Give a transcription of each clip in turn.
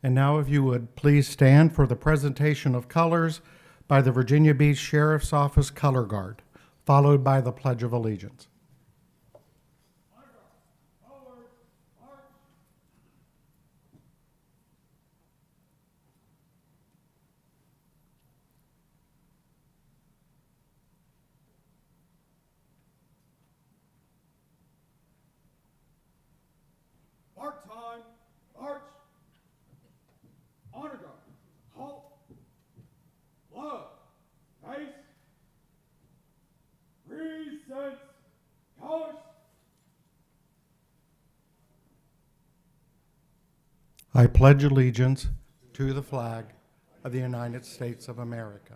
And now if you would please stand for the presentation of colors by the Virginia Beach Sheriff's Office Color Guard, followed by the Pledge of Allegiance. Mark time, march, honor guard, halt, love, pace, presents, colors. I pledge allegiance to the flag of the United States of America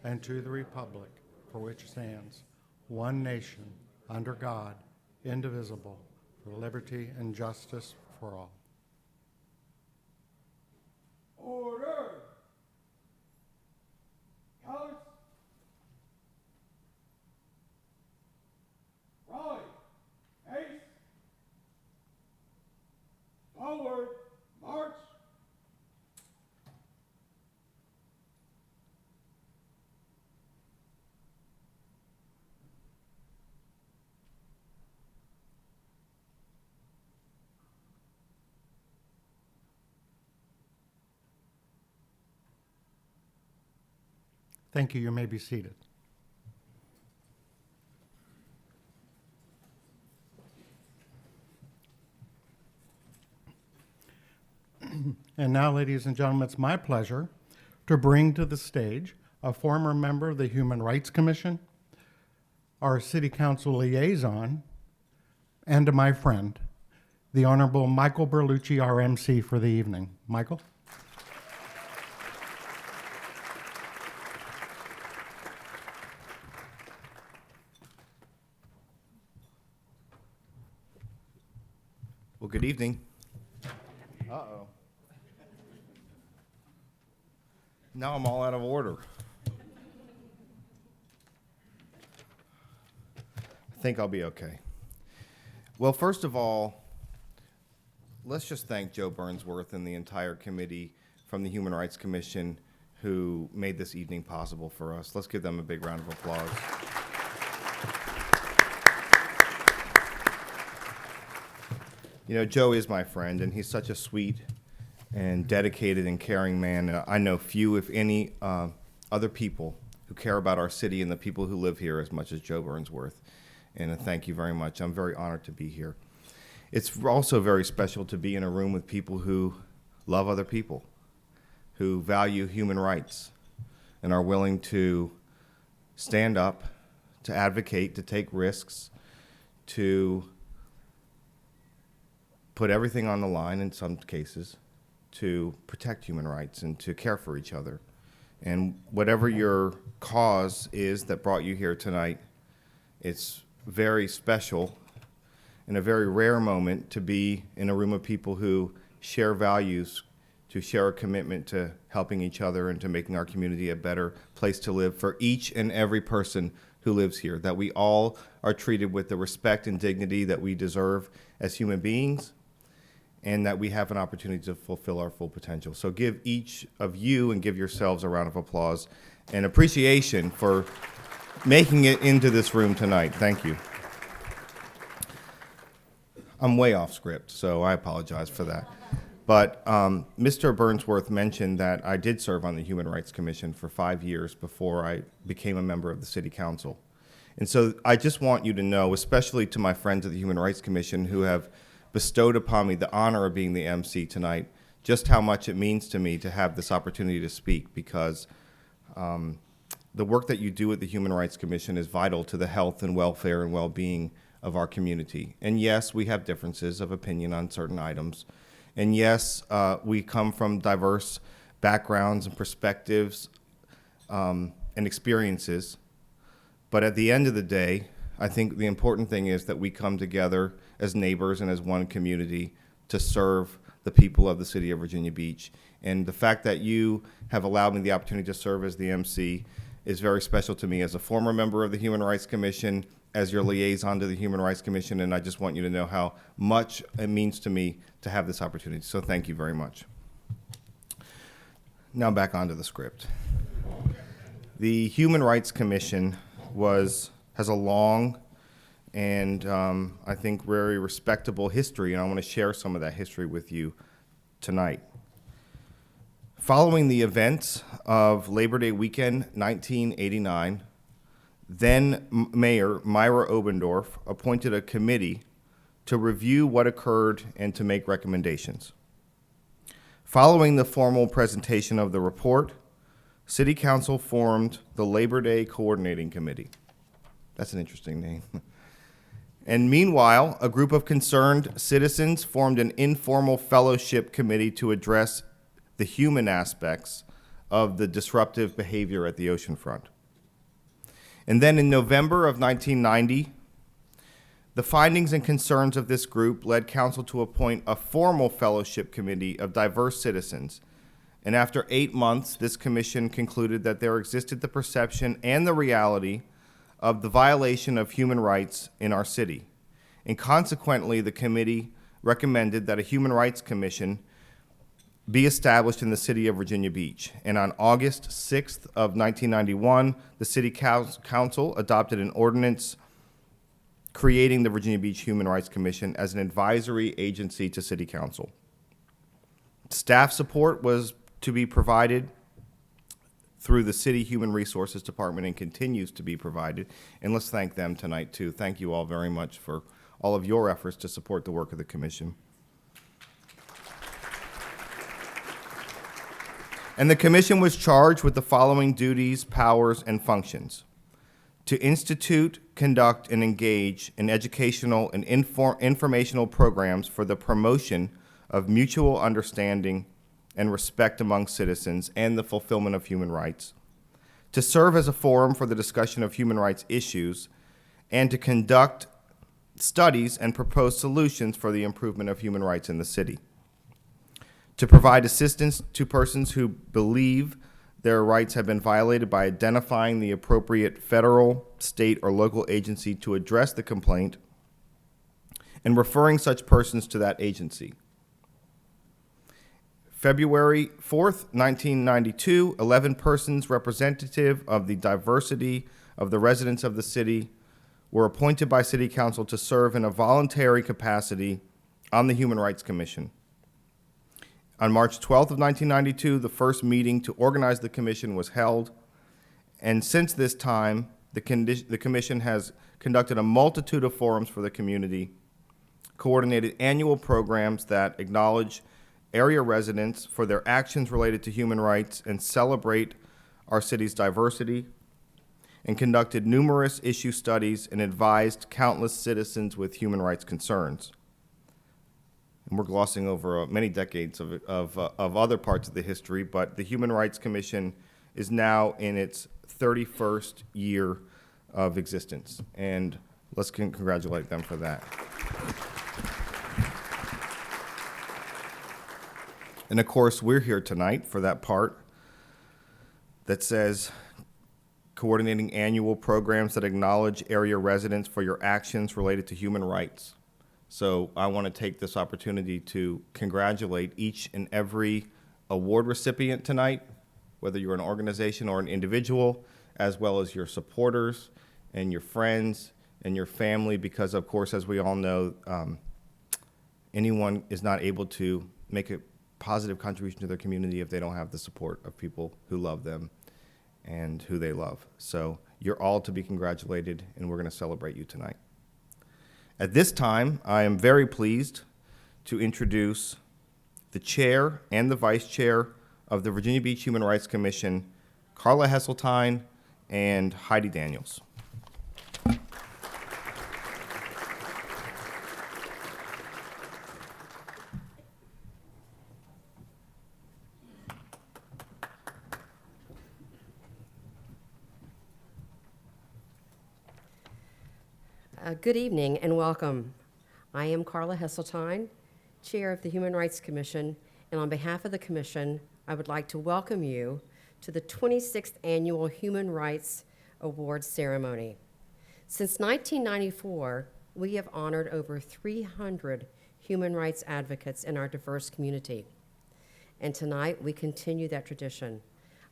and to the republic for which stands one nation under God, indivisible, for liberty and justice for all. Order. Colors. Rally. Pace. Forward. March. Thank you. You may be seated. And now, ladies and gentlemen, it's my pleasure to bring to the stage a former member of the Human Rights Commission, our City Council liaison, and my friend, the Honorable Michael Berlucci, our MC for the evening. Michael? Well, good evening. Uh-oh. Now I'm all out of order. I think I'll be okay. Well, first of all, let's just thank Joe Burnsworth and the entire committee from the Human Rights Commission who made this evening possible for us. Let's give them a big round of applause. You know, Joe is my friend, and he's such a sweet and dedicated and caring man. And I know few, if any, other people who care about our city and the people who live here as much as Joe Burnsworth. And thank you very much. I'm very honored to be here. It's also very special to be in a room with people who love other people, who value human rights, and are willing to stand up, to advocate, to take risks, to put everything on the line in some cases to protect human rights and to care for each other. And whatever your cause is that brought you here tonight, it's very special and a very rare moment to be in a room of people who share values, to share a commitment to helping each other and to making our community a better place to live for each and every person who lives here, that we all are treated with the respect and dignity that we deserve as human beings, and that we have an opportunity to fulfill our full potential. So give each of you and give yourselves a round of applause and appreciation for making it into this room tonight. Thank you. I'm way off script, so I apologize for that. But Mr. Burnsworth mentioned that I did serve on the Human Rights Commission for 5 years before I became a member of the City Council. And so I just want you to know, especially to my friends of the Human Rights Commission who have bestowed upon me the honor of being the MC tonight, just how much it means to me to have this opportunity to speak, because the work that you do at the Human Rights Commission is vital to the health and welfare and well-being of our community. And yes, we have differences of opinion on certain items. And yes, we come from diverse backgrounds and perspectives and experiences. But at the end of the day, I think the important thing is that we come together as neighbors and as one community to serve the people of the city of Virginia Beach. And the fact that you have allowed me the opportunity to serve as the MC is very special to me as a former member of the Human Rights Commission, as your liaison to the Human Rights Commission, and I just want you to know how much it means to me to have this opportunity. So thank you very much. Now back onto the script. The Human Rights Commission has a long and I think very respectable history, and I want to share some of that history with you tonight. Following the events of Labor Day weekend 1989, then Mayor Myra Obendorf appointed a committee to review what occurred and to make recommendations. Following the formal presentation of the report, City Council formed the Labor Day Coordinating Committee. That's an interesting name. And meanwhile, a group of concerned citizens formed an informal fellowship committee to address the human aspects of the disruptive behavior at the oceanfront. And then in November of 1990, the findings and concerns of this group led council to appoint a formal fellowship committee of diverse citizens. And after 8 months, this commission concluded that there existed the perception and the reality of the violation of human rights in our city. And consequently, the committee recommended that a Human Rights Commission be established in the city of Virginia Beach. And on August 6th of 1991, the City Council adopted an ordinance creating the Virginia Beach Human Rights Commission as an advisory agency to City Council. Staff support was to be provided through the City Human Resources Department and continues to be provided. And let's thank them tonight too. Thank you all very much for all of your efforts to support the work of the commission. And the commission was charged with the following duties, powers, and functions: to institute, conduct, and engage in educational and informational programs for the promotion of mutual understanding and respect among citizens and the fulfillment of human rights, to serve as a forum for the discussion of human rights issues, and to conduct studies and propose solutions for the improvement of human rights in the city, to provide assistance to persons who believe their rights have been violated by identifying the appropriate federal, state, or local agency to address the complaint and referring such persons to that agency. February 4th, 1992, 11 persons representative of the diversity of the residents of the city were appointed by City Council to serve in a voluntary capacity on the Human Rights Commission. On March 12th of 1992, the first meeting to organize the commission was held, and since this time, the commission has conducted a multitude of forums for the community, coordinated annual programs that acknowledge area residents for their actions related to human rights and celebrate our city's diversity, and conducted numerous issue studies and advised countless citizens with human rights concerns. And we're glossing over many decades of other parts of the history, but the Human Rights Commission is now in its 31st year of existence, and let's congratulate them for that. And of course, we're here tonight for that part that says coordinating annual programs that acknowledge area residents for your actions related to human rights. So I want to take this opportunity to congratulate each and every award recipient tonight, whether you're an organization or an individual, as well as your supporters and your friends and your family, because of course, as we all know, anyone is not able to make a positive contribution to their community if they don't have the support of people who love them and who they love. So you're all to be congratulated, and we're going to celebrate you tonight. At this time, I am very pleased to introduce the chair and the vice chair of the Virginia Beach Human Rights Commission, Carla Hesseltine and Heidi Daniels. Good evening and welcome. I am Carla Hesseltine, Chair of the Human Rights Commission, and on behalf of the Commission, I would like to welcome you to the 26th Annual Human Rights Awards Ceremony. Since 1994, we have honored over 300 human rights advocates in our diverse community. and tonight we continue that tradition.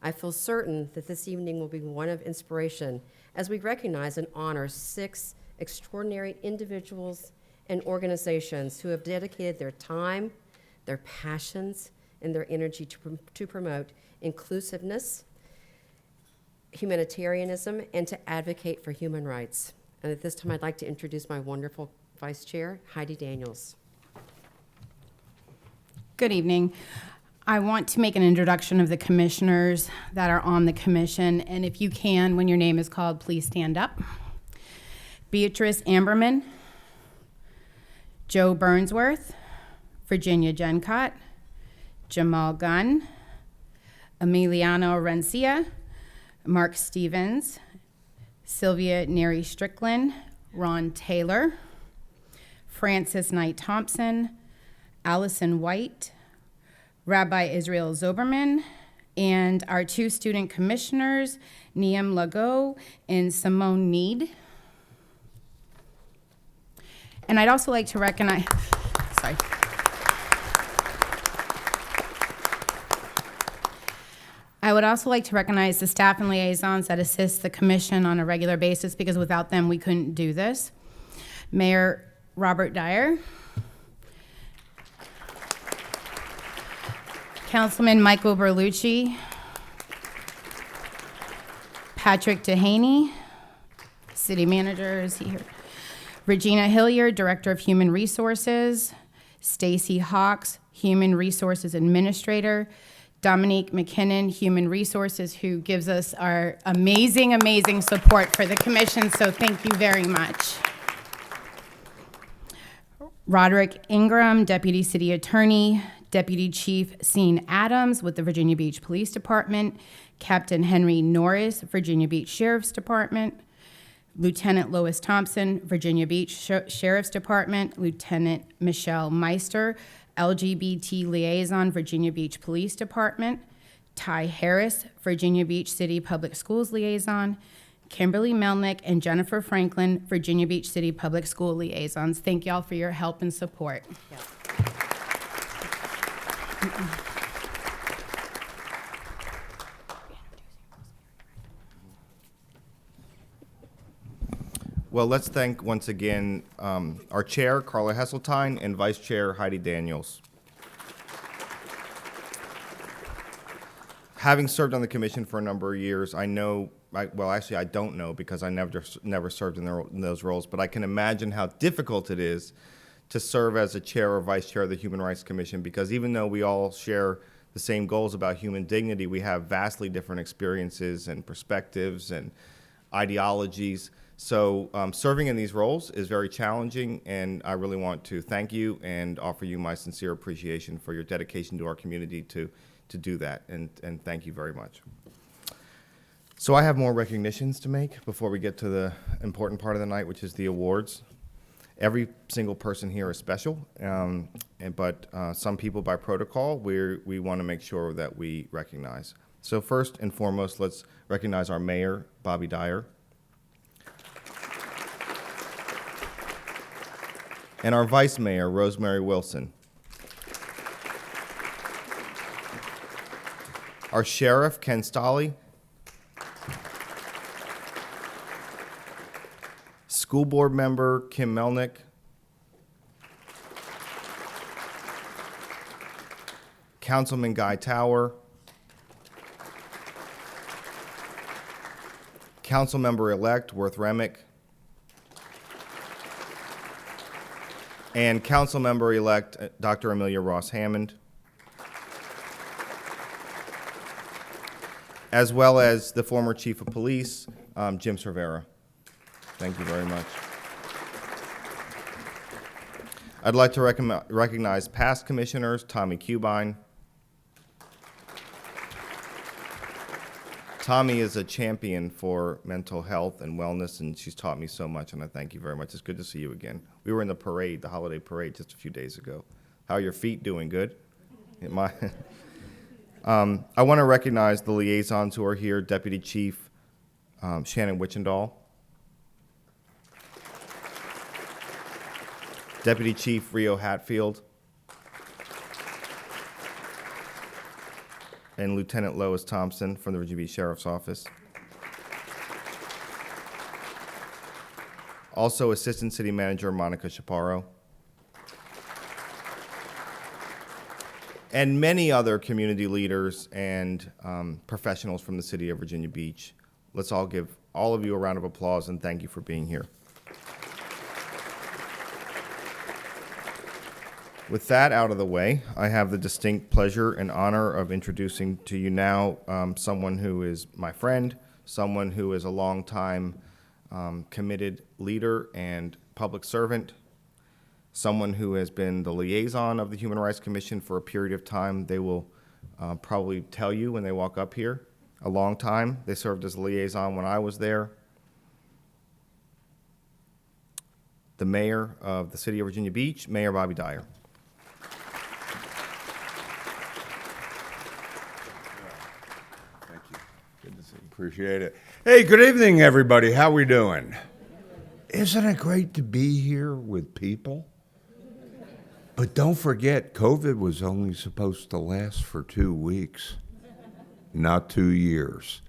I feel certain that this evening will be one of inspiration as we recognize and honor 6 extraordinary individuals and organizations who have dedicated their time, their passions, and their energy to promote inclusiveness, humanitarianism, and to advocate for human rights. And at this time, I'd like to introduce my wonderful Vice Chair, Heidi Daniels. Good evening. I want to make an introduction of the commissioners that are on the commission, and if you can, when your name is called, please stand up. Beatrice Amberman, Joe Burnsworth, Virginia Gencott, Jamal Gunn, Emiliano Rencia, Mark Stevens, Sylvia Neri Strickland, Ron Taylor, Francis Knight Thompson, Allison White, Rabbi Israel Zoberman, and our 2 student commissioners, Niam Lago and Simone Need. And I'd also like to recognize, sorry. I would also like to recognize the staff and liaisons that assist the commission on a regular basis, because without them, we couldn't do this. Mayor Robert Dyer, Councilman Michael Berlucci, Patrick Dehaney, City Manager, is he here? Regina Hilliard, Director of Human Resources, Stacy Hawks, Human Resources Administrator, Dominique McKinnon, Human Resources, who gives us our amazing, amazing support for the commission, so thank you very much. Roderick Ingram, Deputy City Attorney, Deputy Chief Sean Adams with the Virginia Beach Police Department, Captain Henry Norris, Virginia Beach Sheriff's Department, Lieutenant Lois Thompson, Virginia Beach Sheriff's Department, Lieutenant Michelle Meister, LGBT Liaison, Virginia Beach Police Department, Ty Harris, Virginia Beach City Public Schools Liaison, Kimberly Melnick and Jennifer Franklin, Virginia Beach City Public School Liaisons. Thank y'all for your help and support. Yeah. Well, let's thank once again our chair, Carla Hesseltine, and vice chair, Heidi Daniels. Having served on the commission for a number of years, I know, well, actually, I don't know because I never served in those roles, but I can imagine how difficult it is to serve as a chair or vice chair of the Human Rights Commission, because even though we all share the same goals about human dignity, we have vastly different experiences and perspectives and ideologies. So serving in these roles is very challenging, and I really want to thank you and offer you my sincere appreciation for your dedication to our community to do that, and thank you very much. So I have more recognitions to make before we get to the important part of the night, which is the awards. Every single person here is special, but some people by protocol, we want to make sure that we recognize. So first and foremost, let's recognize our mayor, Bobby Dyer, and our vice mayor, Rosemary Wilson. Our sheriff, Ken Stolley. School board member, Kim Melnick. Councilman Guy Tower. Council member-elect, Worth Remick. And council member-elect, Dr. Amelia Ross Hammond. As well as the former chief of police, Jim Cervera. Thank you very much. I'd like to recognize past commissioners, Tommy Cubine. Tommy is a champion for mental health and wellness, and she's taught me so much, and I thank you very much. It's good to see you again. We were in the parade, the holiday parade, just a few days ago. How are your feet doing? Good? I want to recognize the liaisons who are here, Deputy Chief Shannon Wichendall, Deputy Chief Rio Hatfield, and Lieutenant Lois Thompson from the Virginia Beach Sheriff's Office. Also, Assistant City Manager Monica Chaparro. And many other community leaders and professionals from the city of Virginia Beach. Let's all give all of you a round of applause and thank you for being here. With that out of the way, I have the distinct pleasure and honor of introducing to you now someone who is my friend, someone who is a longtime committed leader and public servant, someone who has been the liaison of the Human Rights Commission for a period of time. They will probably tell you when they walk up here, a long time. They served as a liaison when I was there. The mayor of the city of Virginia Beach, Mayor Bobby Dyer. Thank you. Good to see you. Appreciate it. Hey, good evening, everybody. How we doing? Isn't it great to be here with people? But don't forget, COVID was only supposed to last for 2 weeks, not 2 years.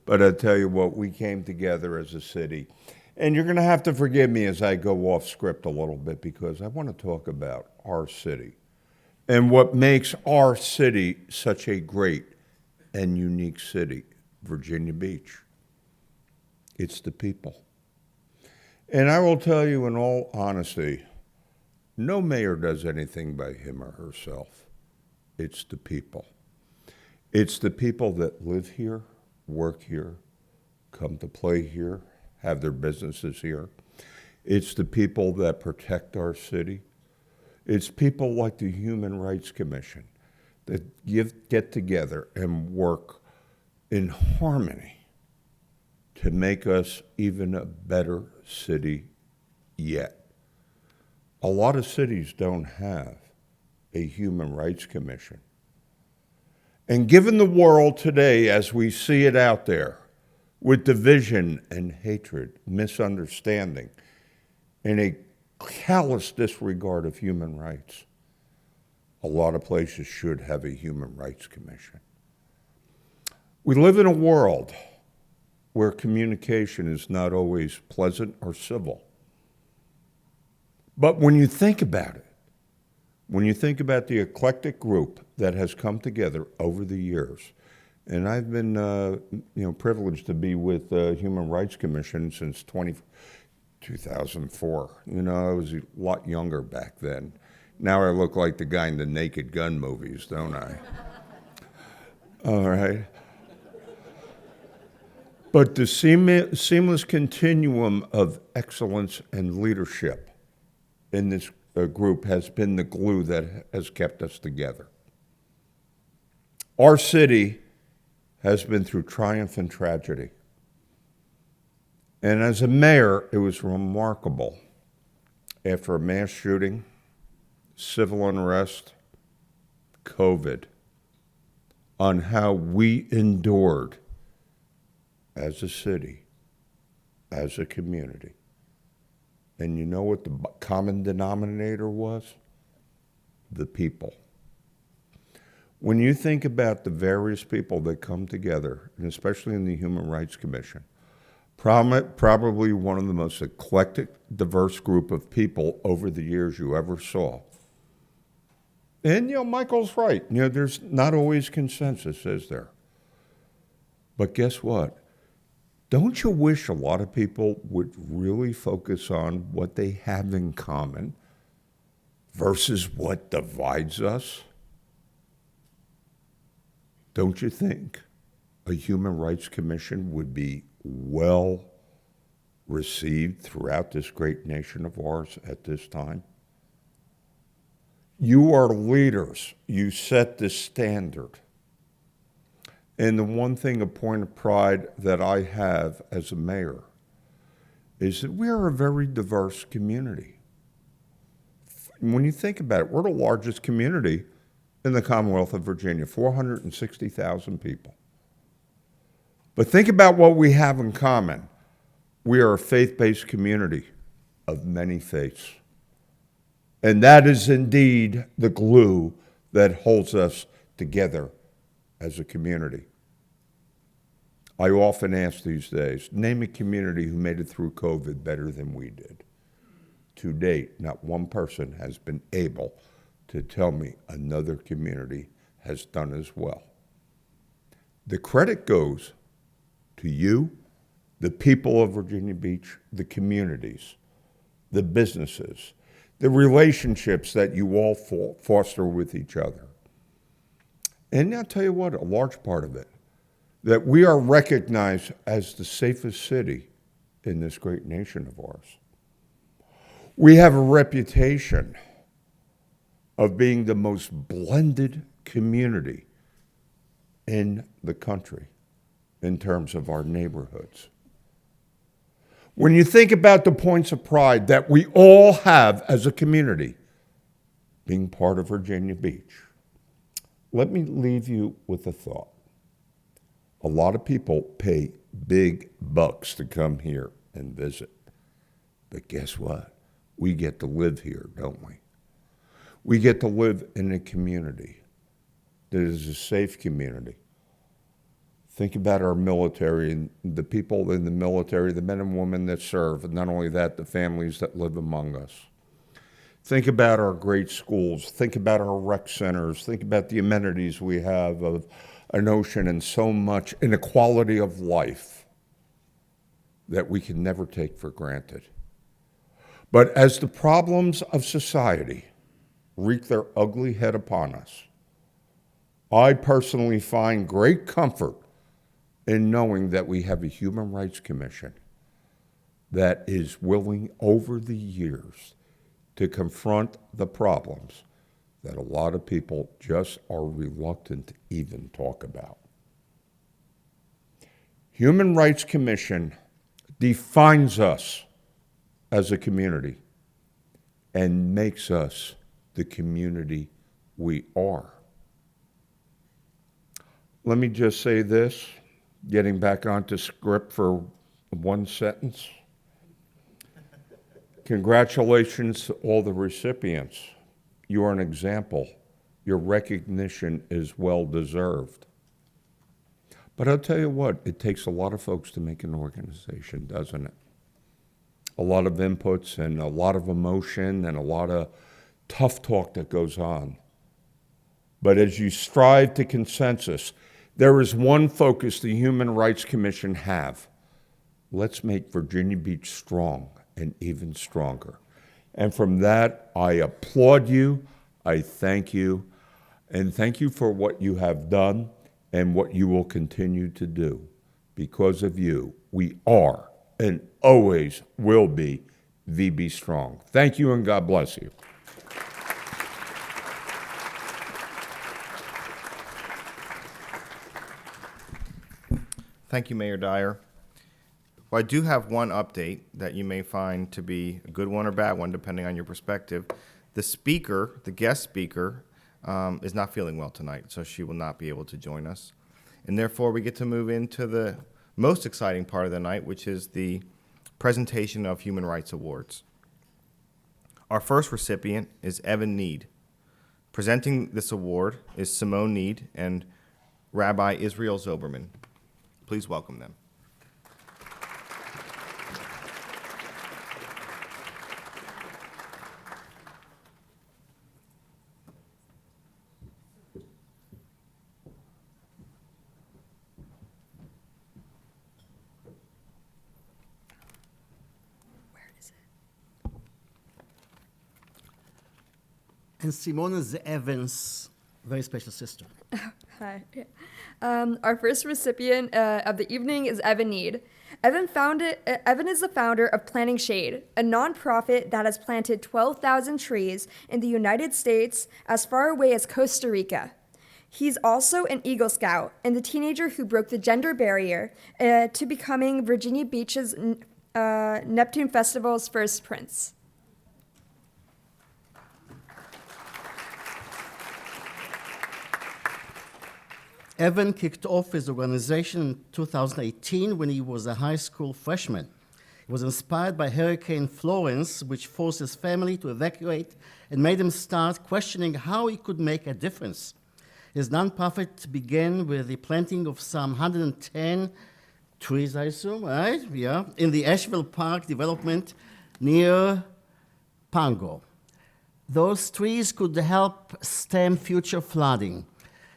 But I tell you what, we came together as a city. And you're going to have to forgive me as I go off script a little bit because I want to talk about our city and what makes our city such a great and unique city, Virginia Beach. It's the people. And I will tell you in all honesty, no mayor does anything by him or herself. It's the people. It's the people that live here, work here, come to play here, have their businesses here. It's the people that protect our city. It's people like the Human Rights Commission that get together and work in harmony to make us even a better city yet. A lot of cities don't have a Human Rights Commission. And given the world today as we see it out there, with division and hatred, misunderstanding, and a callous disregard of human rights, a lot of places should have a Human Rights Commission. We live in a world where communication is not always pleasant or civil. But when you think about it, when you think about the eclectic group that has come together over the years, and I've been privileged to be with the Human Rights Commission since 2004. I was a lot younger back then. Now I look like the guy in the Naked Gun movies, don't I? All right. But the seamless continuum of excellence and leadership in this group has been the glue that has kept us together. Our city has been through triumph and tragedy. And as a mayor, it was remarkable. After a mass shooting, civil unrest, COVID, on how we endured as a city, as a community. And you know what the common denominator was? The people. When you think about the various people that come together, and especially in the Human Rights Commission, probably one of the most eclectic, diverse group of people over the years you ever saw. And, Michael's right. There's not always consensus, is there? But guess what? Don't you wish a lot of people would really focus on what they have in common versus what divides us? Don't you think a Human Rights Commission would be well received throughout this great nation of ours at this time? You are leaders. You set the standard. And the one thing, a point of pride that I have as a mayor is that we are a very diverse community. When you think about it, we're the largest community in the Commonwealth of Virginia, 460,000 people. But think about what we have in common. We are a faith-based community of many faiths. And that is indeed the glue that holds us together as a community. I often ask these days, name a community who made it through COVID better than we did. To date, not one person has been able to tell me another community has done as well. The credit goes to you, the people of Virginia Beach, the communities, the businesses, the relationships that you all foster with each other. And I'll tell you what, a large part of it, that we are recognized as the safest city in this great nation of ours. We have a reputation of being the most blended community in the country in terms of our neighborhoods. When you think about the points of pride that we all have as a community, being part of Virginia Beach, let me leave you with a thought. A lot of people pay big bucks to come here and visit. But guess what? We get to live here, don't we? We get to live in a community that is a safe community. Think about our military and the people in the military, the men and women that serve, and not only that, the families that live among us. Think about our great schools. Think about our rec centers. Think about the amenities we have of an ocean and so much, and a quality of life that we can never take for granted. But as the problems of society wreak their ugly head upon us, I personally find great comfort in knowing that we have a Human Rights Commission that is willing over the years to confront the problems that a lot of people just are reluctant to even talk about. Human Rights Commission defines us as a community and makes us the community we are. Let me just say this, getting back onto script for one sentence. Congratulations to all the recipients. You are an example. Your recognition is well deserved. But I'll tell you what, it takes a lot of folks to make an organization, doesn't it? A lot of inputs and a lot of emotion and a lot of tough talk that goes on. But as you strive to consensus, there is one focus the Human Rights Commission have. Let's make Virginia Beach strong and even stronger. And from that, I applaud you, I thank you, and thank you for what you have done and what you will continue to do. Because of you, we are and always will be VB Strong. Thank you and God bless you. Thank you, Mayor Dyer. Well, I do have one update that you may find to be a good one or bad one, depending on your perspective. The speaker, the guest speaker, is not feeling well tonight, so she will not be able to join us. And therefore, we get to move into the most exciting part of the night, which is the presentation of Human Rights Awards. Our first recipient is Evan Need. Presenting this award is Simone Need and Rabbi Israel Zoberman. Please welcome them. And Simone is Evan's very special sister. Hi. Our first recipient of the evening is Evan Need. Evan is the founder of Planting Shade, a nonprofit that has planted 12,000 trees in the United States as far away as Costa Rica. He's also an Eagle Scout and the teenager who broke the gender barrier to becoming Virginia Beach's Neptune Festival's first prince. Evan kicked off his organization in 2018 when he was a high school freshman. He was inspired by Hurricane Florence, which forced his family to evacuate and made him start questioning how he could make a difference. His nonprofit began with the planting of some 110 trees, I assume, right? Yeah, in the Asheville Park development near Pango. Those trees could help stem future flooding.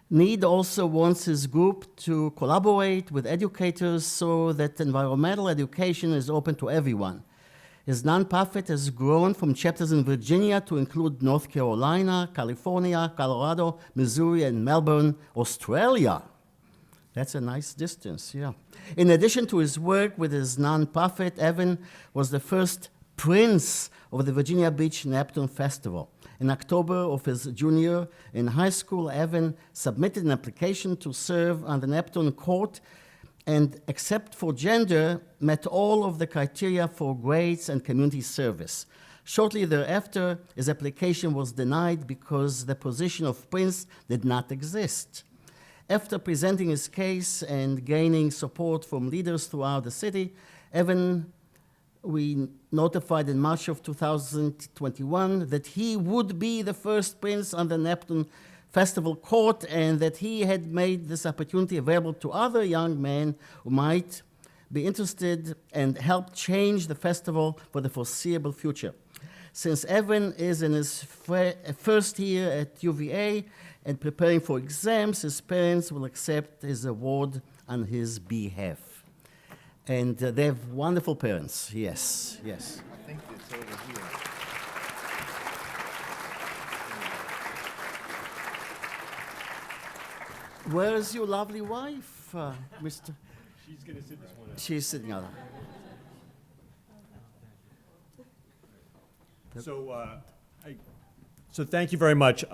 Need also wants his group to collaborate with educators so that environmental education is open to everyone. His nonprofit has grown from chapters in Virginia to include North Carolina, California, Colorado, Missouri, and Melbourne, Australia. That's a nice distance, yeah. In addition to his work with his nonprofit, Evan was the first prince of the Virginia Beach Neptune Festival. In October of his junior in high school, Evan submitted an application to serve on the Neptune court and, except for gender, met all of the criteria for grades and community service. Shortly thereafter, his application was denied because the position of prince did not exist. After presenting his case and gaining support from leaders throughout the city, Evan, we notified in March of 2021 that he would be the first prince on the Neptune Festival court and that he had made this opportunity available to other young men who might be interested and help change the festival for the foreseeable future. Since Evan is in his first year at UVA and preparing for exams, his parents will accept his award on his behalf. And they have wonderful parents, yes, yes. I think it's over here. Where's your lovely wife, Mr.? She's going to sit this one out. She's sitting out. So thank you very much.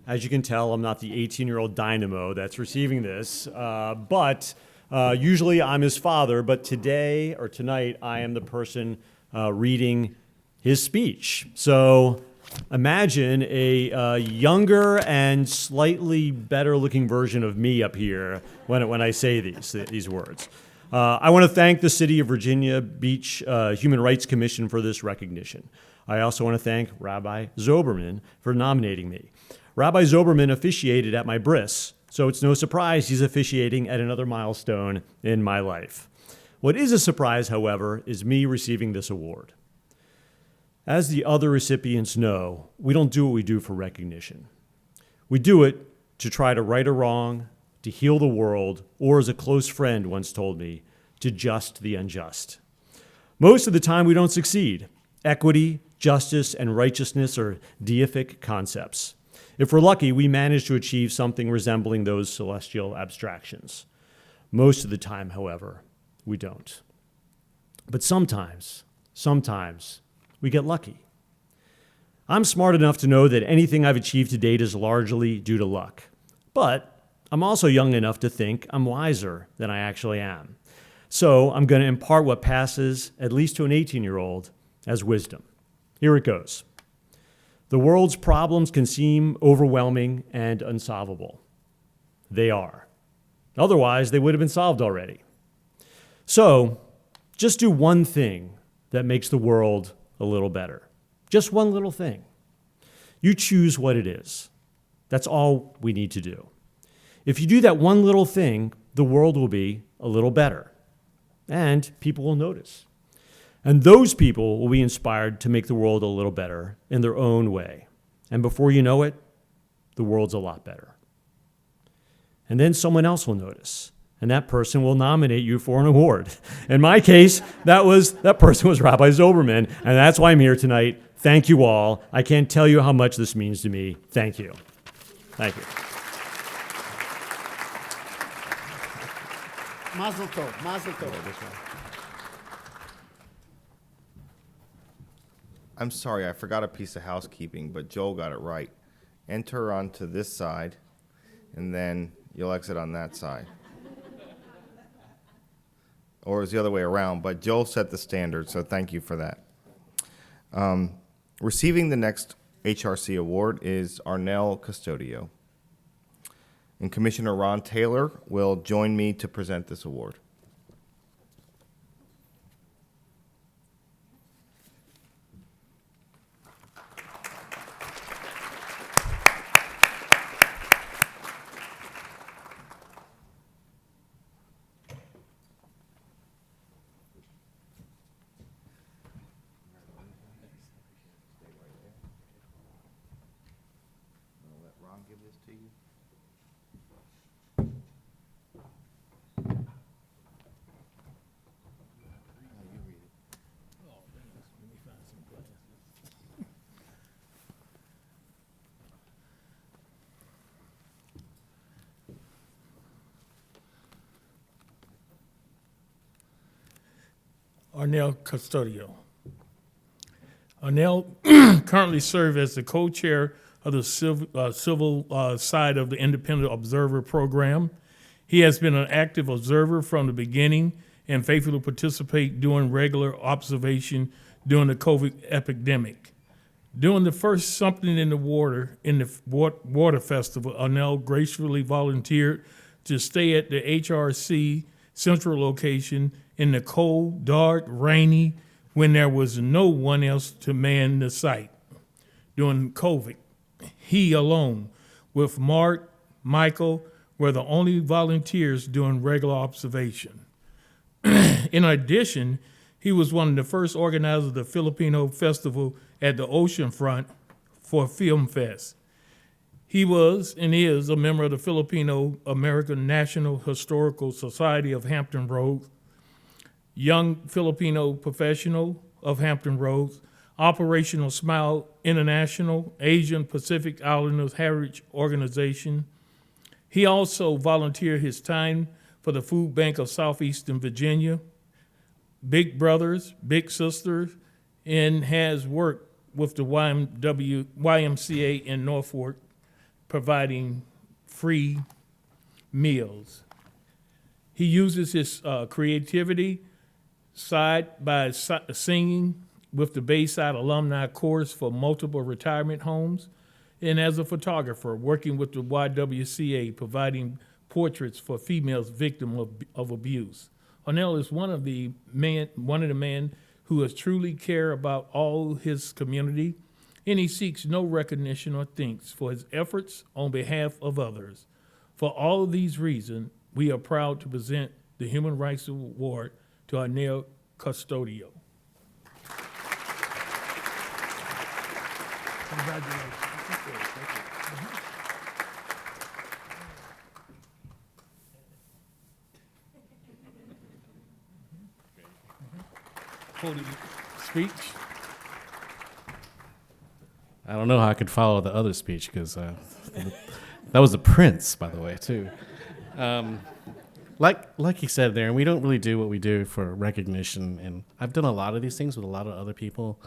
As you can tell, I'm not the 18-year-old dynamo that's receiving this, but usually I'm his father, but today or tonight I am the person reading his speech. So imagine a younger and slightly better-looking version of me up here when I say these words. I want to thank the City of Virginia Beach Human Rights Commission for this recognition. I also want to thank Rabbi Zoberman for nominating me. Rabbi Zoberman officiated at my bris, so it's no surprise he's officiating at another milestone in my life. What is a surprise, however, is me receiving this award. As the other recipients know, we don't do what we do for recognition. We do it to try to right a wrong, to heal the world, or as a close friend once told me, to just the unjust. Most of the time we don't succeed. Equity, justice, and righteousness are deific concepts. If we're lucky, we manage to achieve something resembling those celestial abstractions. Most of the time, however, we don't. But sometimes, we get lucky. I'm smart enough to know that anything I've achieved to date is largely due to luck. But I'm also young enough to think I'm wiser than I actually am. So I'm going to impart what passes, at least to an 18-year-old, as wisdom. Here it goes. The world's problems can seem overwhelming and unsolvable. They are. Otherwise, they would have been solved already. So just do one thing that makes the world a little better. Just one little thing. You choose what it is. That's all we need to do. If you do that one little thing, the world will be a little better, and people will notice. And those people will be inspired to make the world a little better in their own way. And before you know it, the world's a lot better. And then someone else will notice, and that person will nominate you for an award. In my case, that person was Rabbi Zoberman, and that's why I'm here tonight. Thank you all. I can't tell you how much this means to me. Thank you. Thank you. Mazel tov, mazel tov. I'm sorry, I forgot a piece of housekeeping, but Joel got it right. Enter onto this side, and then you'll exit on that side. Or it was the other way around, but Joel set the standard, so thank you for that. Receiving the next HRC award is Arnell Custodio. And Commissioner Ron Taylor will join me to present this award. Arnell Custodio. Arnell currently serves as the co-chair of the civil side of the Independent Observer Program. He has been an active observer from the beginning and faithfully participate during regular observation during the COVID epidemic. During the first Something in the Water Festival, Arnell gracefully volunteered to stay at the HRC central location in the cold, dark, rainy, when there was no one else to man the site. During COVID, he alone, with Mark, Michael, were the only volunteers doing regular observation. In addition, he was one of the first organizers of the Filipino Festival at the Oceanfront for Film Fest. He was and is a member of the Filipino American National Historical Society of Hampton Roads, Young Filipino Professional of Hampton Roads, Operational Smile International, Asian Pacific Islanders Heritage Organization. He also volunteered his time for the Food Bank of Southeastern Virginia, Big Brothers, Big Sisters, and has worked with the YMCA in Norfolk, providing free meals. He uses his creativity side by singing with the Bayside Alumni Chorus for multiple retirement homes, and as a photographer working with the YWCA, providing portraits for females victims of abuse. Arnell is one of the men who has truly care about all his community, and he seeks no recognition or thanks for his efforts on behalf of others. For all of these reasons, we are proud to present the Human Rights Award to Arnell Custodio. Congratulations. Holding speech. I don't know how I could follow the other speech because that was the Prince, by the way, too. Like he said there, and we don't really do what we do for recognition. And I've done a lot of these things with a lot of other people.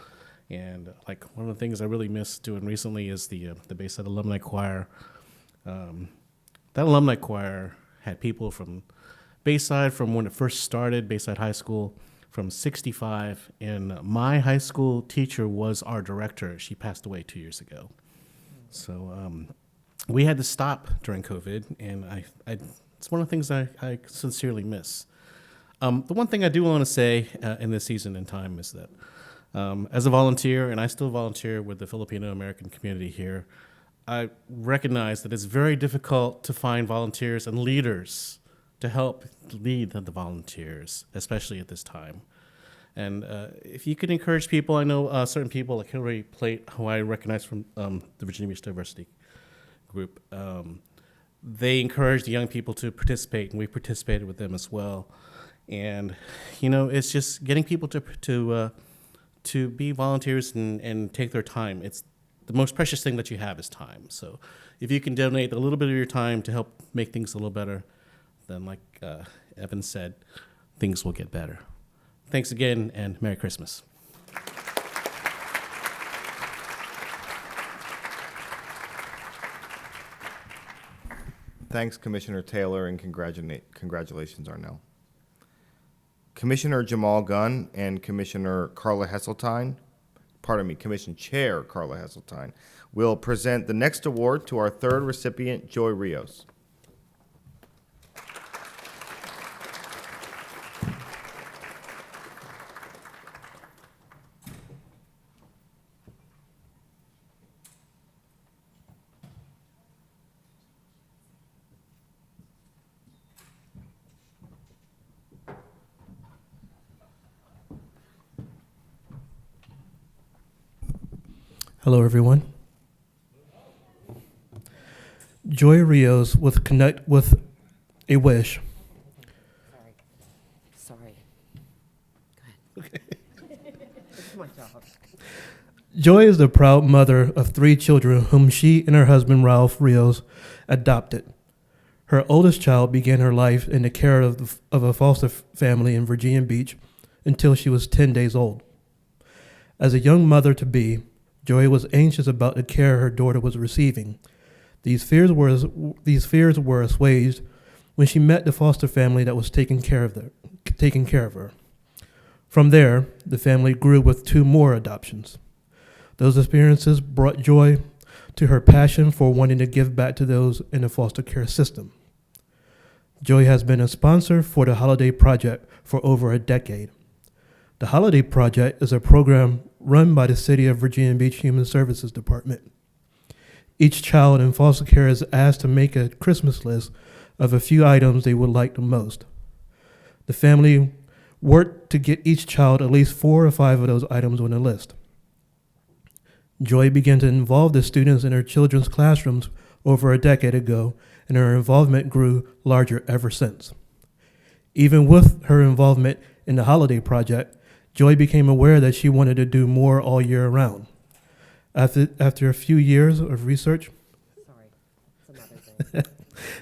And like one of the things I really miss doing recently is the Bayside Alumni Choir. That alumni choir had people from Bayside from when it first started, Bayside High School, from 65, and my high school teacher was our director. She passed away 2 years ago. So we had to stop during COVID, and it's one of the things I sincerely miss. The one thing I do want to say in this season and time is that as a volunteer, and I still volunteer with the Filipino American community here, I recognize that it's very difficult to find volunteers and leaders to help lead the volunteers, especially at this time. And if you could encourage people, I know certain people like Hillary Plate, who I recognize from the Virginia Beach Diversity Group, they encourage the young people to participate, and we participated with them as well. And, you know, it's just getting people to be volunteers and take their time. It's the most precious thing that you have is time. So if you can donate a little bit of your time to help make things a little better, then like Evan said, things will get better. Thanks again, and Merry Christmas. Thanks, Commissioner Taylor, and congratulations, Arnell. Commissioner Jamal Gunn and Commissioner Carla Hesseltine, Commission Chair Carla Hesseltine, will present the next award to our third recipient, Joy Rios. Hello, everyone. Joy Rios with Connect with a Wish. Sorry. Go ahead. This is my job. Joy is the proud mother of 3 children whom she and her husband Ralph Rios adopted. Her oldest child began her life in the care of a foster family in Virginia Beach until she was 10 days old. As a young mother-to-be, Joy was anxious about the care her daughter was receiving. These fears were assuaged when she met the foster family that was taking care of her. From there, the family grew with 2 more adoptions. Those experiences brought joy to her passion for wanting to give back to those in the foster care system. Joy has been a sponsor for the Holiday Project for over a decade. The Holiday Project is a program run by the City of Virginia Beach Human Services Department. Each child in foster care is asked to make a Christmas list of a few items they would like the most. The family worked to get each child at least 4 or 5 of those items on the list. Joy began to involve the students in her children's classrooms over a decade ago, and her involvement grew larger ever since. Even with her involvement in the Holiday Project, Joy became aware that she wanted to do more all year round. After a few years of research,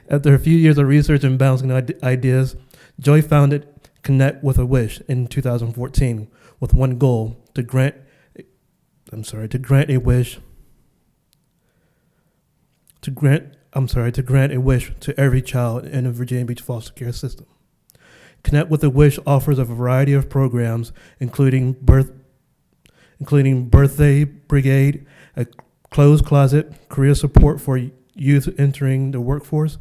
after a few years of research and bouncing ideas, Joy founded Connect with a Wish in 2014 with one goal: to grant a wish to every child in the Virginia Beach foster care system. Connect with a Wish offers a variety of programs, including birthday brigade, a clothes closet, career support for youth entering the workforce,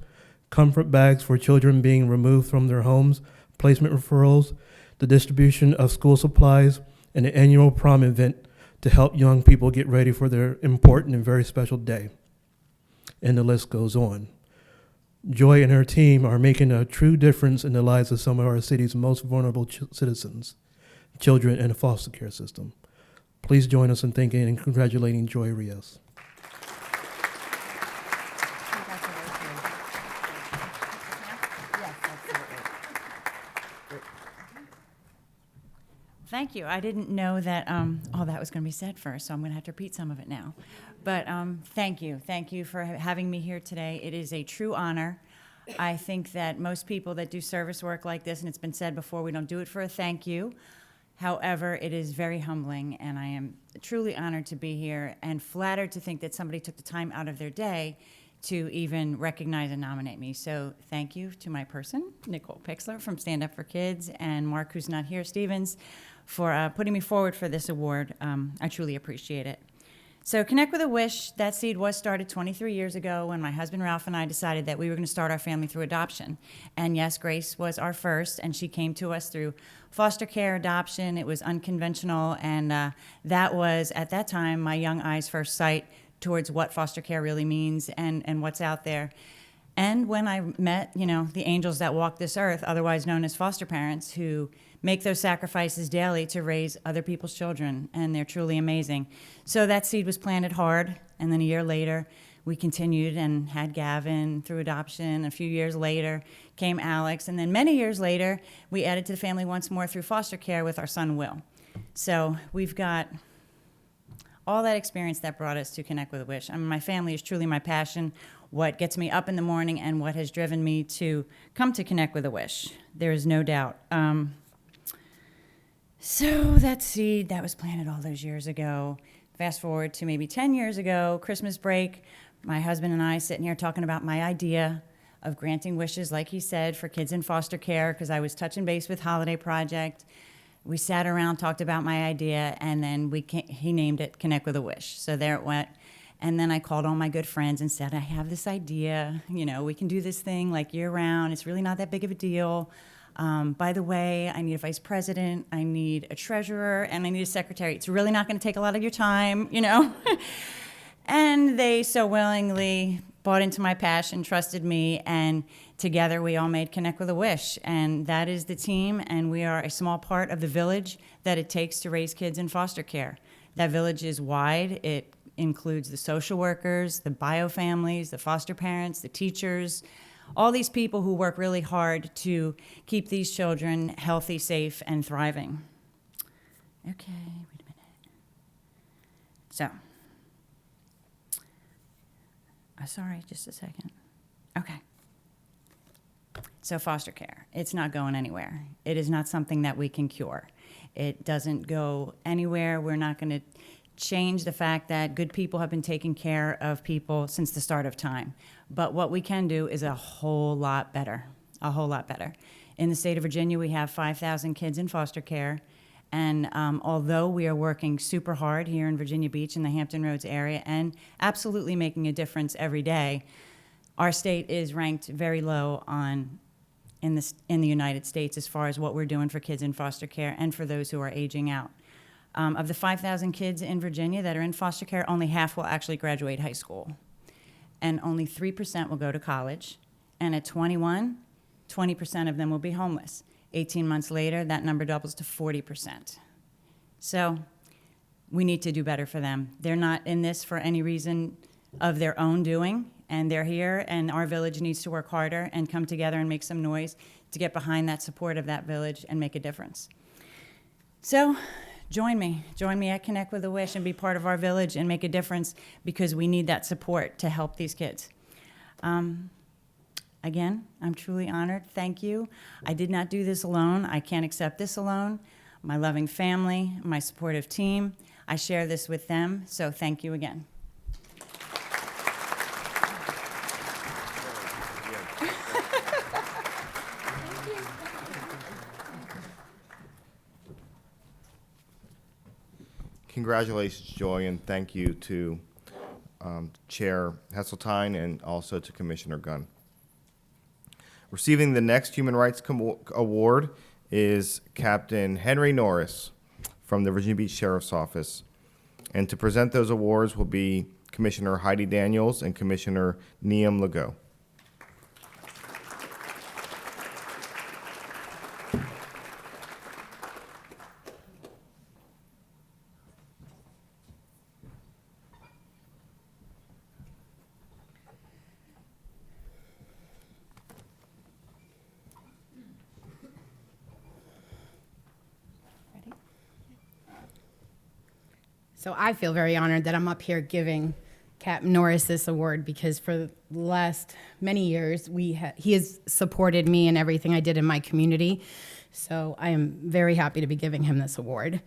comfort bags for children being removed from their homes, placement referrals, the distribution of school supplies, and an annual prom event to help young people get ready for their important and very special day. And the list goes on. Joy and her team are making a true difference in the lives of some of our city's most vulnerable citizens, children in the foster care system. Please join us in thanking and congratulating Joy Rios. Thank you. I didn't know that all that was going to be said first, so I'm going to have to repeat some of it now. But thank you. Thank you for having me here today. It is a true honor. I think that most people that do service work like this, and it's been said before, we don't do it for a thank you. However, it is very humbling, and I am truly honored to be here and flattered to think that somebody took the time out of their day to even recognize and nominate me. So thank you to my person, Nicole Pixler from Stand Up for Kids, and Mark, who's not here, Stevens, for putting me forward for this award. I truly appreciate it. So Connect with a Wish, that seed was started 23 years ago when my husband Ralph and I decided that we were going to start our family through adoption. And yes, Grace was our first, and she came to us through foster care adoption. It was unconventional, and that was, at that time, my young eyes' first sight towards what foster care really means and what's out there. And when I met, the angels that walk this earth, otherwise known as foster parents, who make those sacrifices daily to raise other people's children, and they're truly amazing. So that seed was planted hard, and then a year later, we continued and had Gavin through adoption. A few years later came Alex, and then many years later, we added to the family once more through foster care with our son, Will. So we've got all that experience that brought us to Connect with a Wish. I mean, my family is truly my passion, what gets me up in the morning, and what has driven me to come to Connect with a Wish. There is no doubt. So that seed that was planted all those years ago, fast forward to maybe 10 years ago, Christmas break, my husband and I sitting here talking about my idea of granting wishes, like he said, for kids in foster care, because I was touching base with Holiday Project. We sat around, talked about my idea, and then he named it Connect with a Wish. So there it went. And then I called all my good friends and said, I have this idea. We can do this thing like year round. It's really not that big of a deal. By the way, I need a vice president, I need a treasurer, and I need a secretary. It's really not going to take a lot of your time, And they so willingly bought into my passion, trusted me, and together we all made Connect with a Wish. And that is the team, and we are a small part of the village that it takes to raise kids in foster care. That village is wide. It includes the social workers, the bio families, the foster parents, the teachers, all these people who work really hard to keep these children healthy, safe, and thriving. Okay, wait a minute. So, sorry, just a second. Okay. So foster care, it's not going anywhere. It is not something that we can cure. It doesn't go anywhere. We're not going to change the fact that good people have been taking care of people since the start of time. But what we can do is a whole lot better, a whole lot better. In the state of Virginia, we have 5,000 kids in foster care. And although we are working super hard here in Virginia Beach in the Hampton Roads area and absolutely making a difference every day, our state is ranked very low in the United States as far as what we're doing for kids in foster care and for those who are aging out. Of the 5,000 kids in Virginia that are in foster care, only half will actually graduate high school. And only 3% will go to college. And at 21, 20% of them will be homeless. 18 months later, that number doubles to 40%. So we need to do better for them. They're not in this for any reason of their own doing, and they're here, and our village needs to work harder and come together and make some noise to get behind that support of that village and make a difference. So join me at Connect with a Wish and be part of our village and make a difference, because we need that support to help these kids. Again, I'm truly honored. Thank you. I did not do this alone. I can't accept this alone. My loving family, my supportive team, I share this with them, so thank you again. Congratulations, Joy, and thank you to Chair Heseltine and also to Commissioner Gunn. Receiving the next Human Rights Award is Captain Henry Norris from the Virginia Beach Sheriff's Office. And to present those awards will be Commissioner Heidi Daniels and Commissioner Neam Legault. So I feel very honored that I'm up here giving Captain Norris this award, because for the last many years, he has supported me in everything I did in my community. So I am very happy to be giving him this award,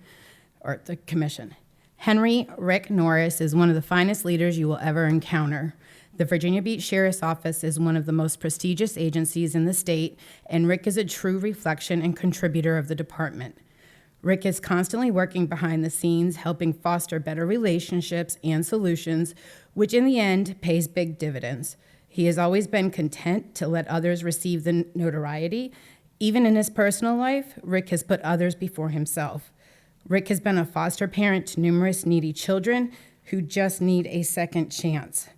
or the commission. Henry Rick Norris is one of the finest leaders you will ever encounter. The Virginia Beach Sheriff's Office is one of the most prestigious agencies in the state, and Rick is a true reflection and contributor of the department. Rick is constantly working behind the scenes, helping foster better relationships and solutions, which in the end pays big dividends. He has always been content to let others receive the notoriety. Even in his personal life, Rick has put others before himself. Rick has been a foster parent to numerous needy children who just need a second chance.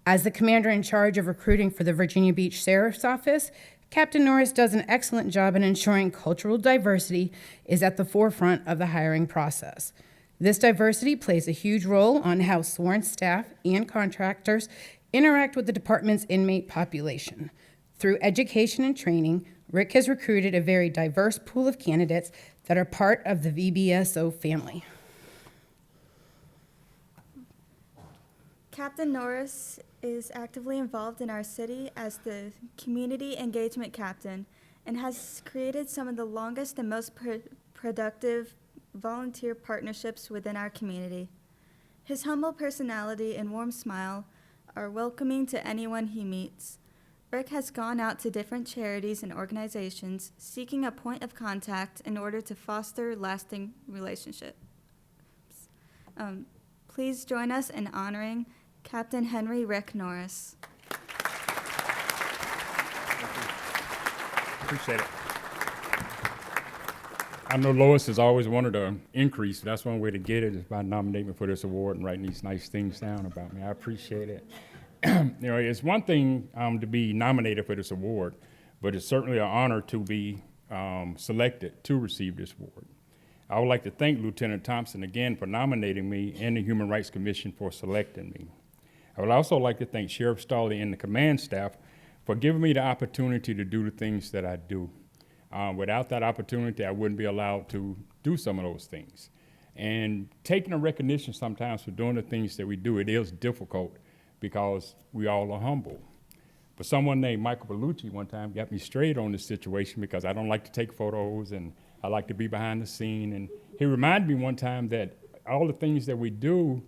As the commander in charge of recruiting for the Virginia Beach Sheriff's Office, Captain Norris does an excellent job in ensuring cultural diversity is at the forefront of the hiring process. This diversity plays a huge role on how sworn staff and contractors interact with the department's inmate population. Through education and training, Rick has recruited a very diverse pool of candidates that are part of the VBSO family. Captain Norris is actively involved in our city as the community engagement captain and has created some of the longest and most productive volunteer partnerships within our community. His humble personality and warm smile are welcoming to anyone he meets. Rick has gone out to different charities and organizations seeking a point of contact in order to foster lasting relationships. Please join us in honoring Captain Henry Rick Norris. Appreciate it. I know Lois has always wanted an increase. That's one way to get it, is by nominating me for this award and writing these nice things down about me. I appreciate it. It's one thing to be nominated for this award, but it's certainly an honor to be selected to receive this award. I would like to thank Lieutenant Thompson again for nominating me and the Human Rights Commission for selecting me. I would also like to thank Sheriff Stawley and the command staff for giving me the opportunity to do the things that I do. Without that opportunity, I wouldn't be allowed to do some of those things. And taking a recognition sometimes for doing the things that we do, it is difficult because we all are humble. But someone named Michael Bellucci one time got me straight on this situation because I don't like to take photos and I like to be behind the scene. And he reminded me one time that all the things that we do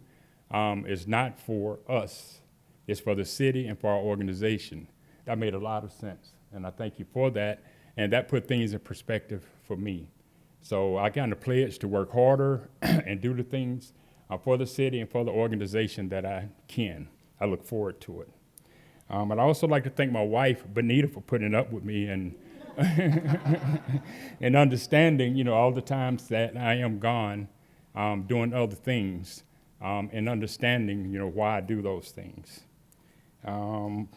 is not for us. It's for the city and for our organization. That made a lot of sense, and I thank you for that. And that put things in perspective for me. So I kind of pledge to work harder and do the things for the city and for the organization that I can. I look forward to it. I'd also like to thank my wife, Benita, for putting up with me and and understanding, you know, all the times that I am gone doing other things and understanding, you know, why I do those things. I'd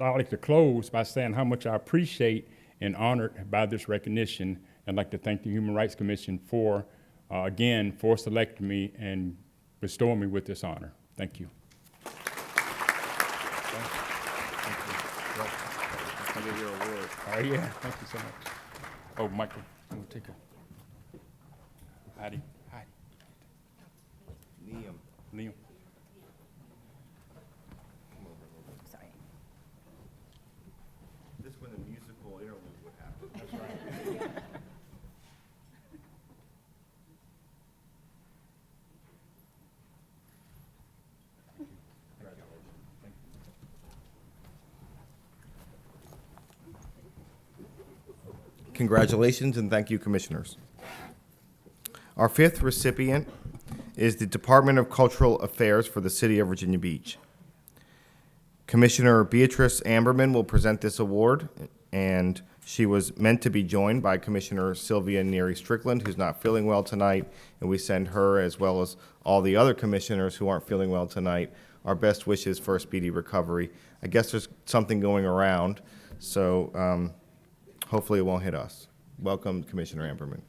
like to close by saying how much I appreciate and honored by this recognition. I'd like to thank the Human Rights Commission for, again, for selecting me and bestowing me with this honor. Thank you. I'll give you an award. Oh, yeah, thank you so much. Oh, Michael, I'm gonna take a, Heidi. Liam. Sorry. This is when the musical interlude would happen. That's right. Congratulations and thank you, commissioners. Our fifth recipient is the Department of Cultural Affairs for the City of Virginia Beach. Commissioner Beatrice Amberman will present this award, and she was meant to be joined by Commissioner Sylvia Neary Strickland, who's not feeling well tonight, and we send her, as well as all the other commissioners who aren't feeling well tonight, our best wishes for a speedy recovery. I guess there's something going around, so hopefully it won't hit us. Welcome, Commissioner Amberman.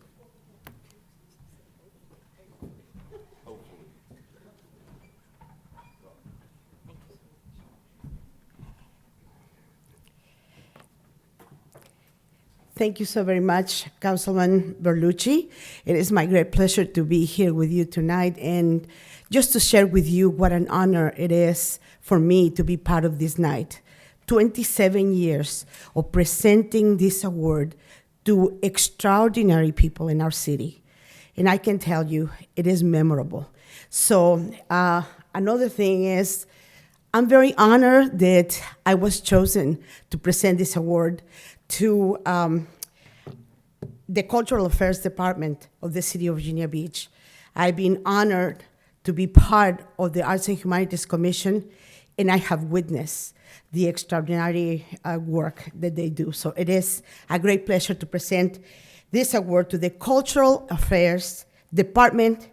Thank you so very much, Councilman Berlucci. It is my great pleasure to be here with you tonight and just to share with you what an honor it is for me to be part of this night. 27 years of presenting this award to extraordinary people in our city. And I can tell you, it is memorable. So another thing is, I'm very honored that I was chosen to present this award to the Cultural Affairs Department of the City of Virginia Beach. I've been honored to be part of the Arts and Humanities Commission, and I have witnessed the extraordinary work that they do. So it is a great pleasure to present this award to the Cultural Affairs Department,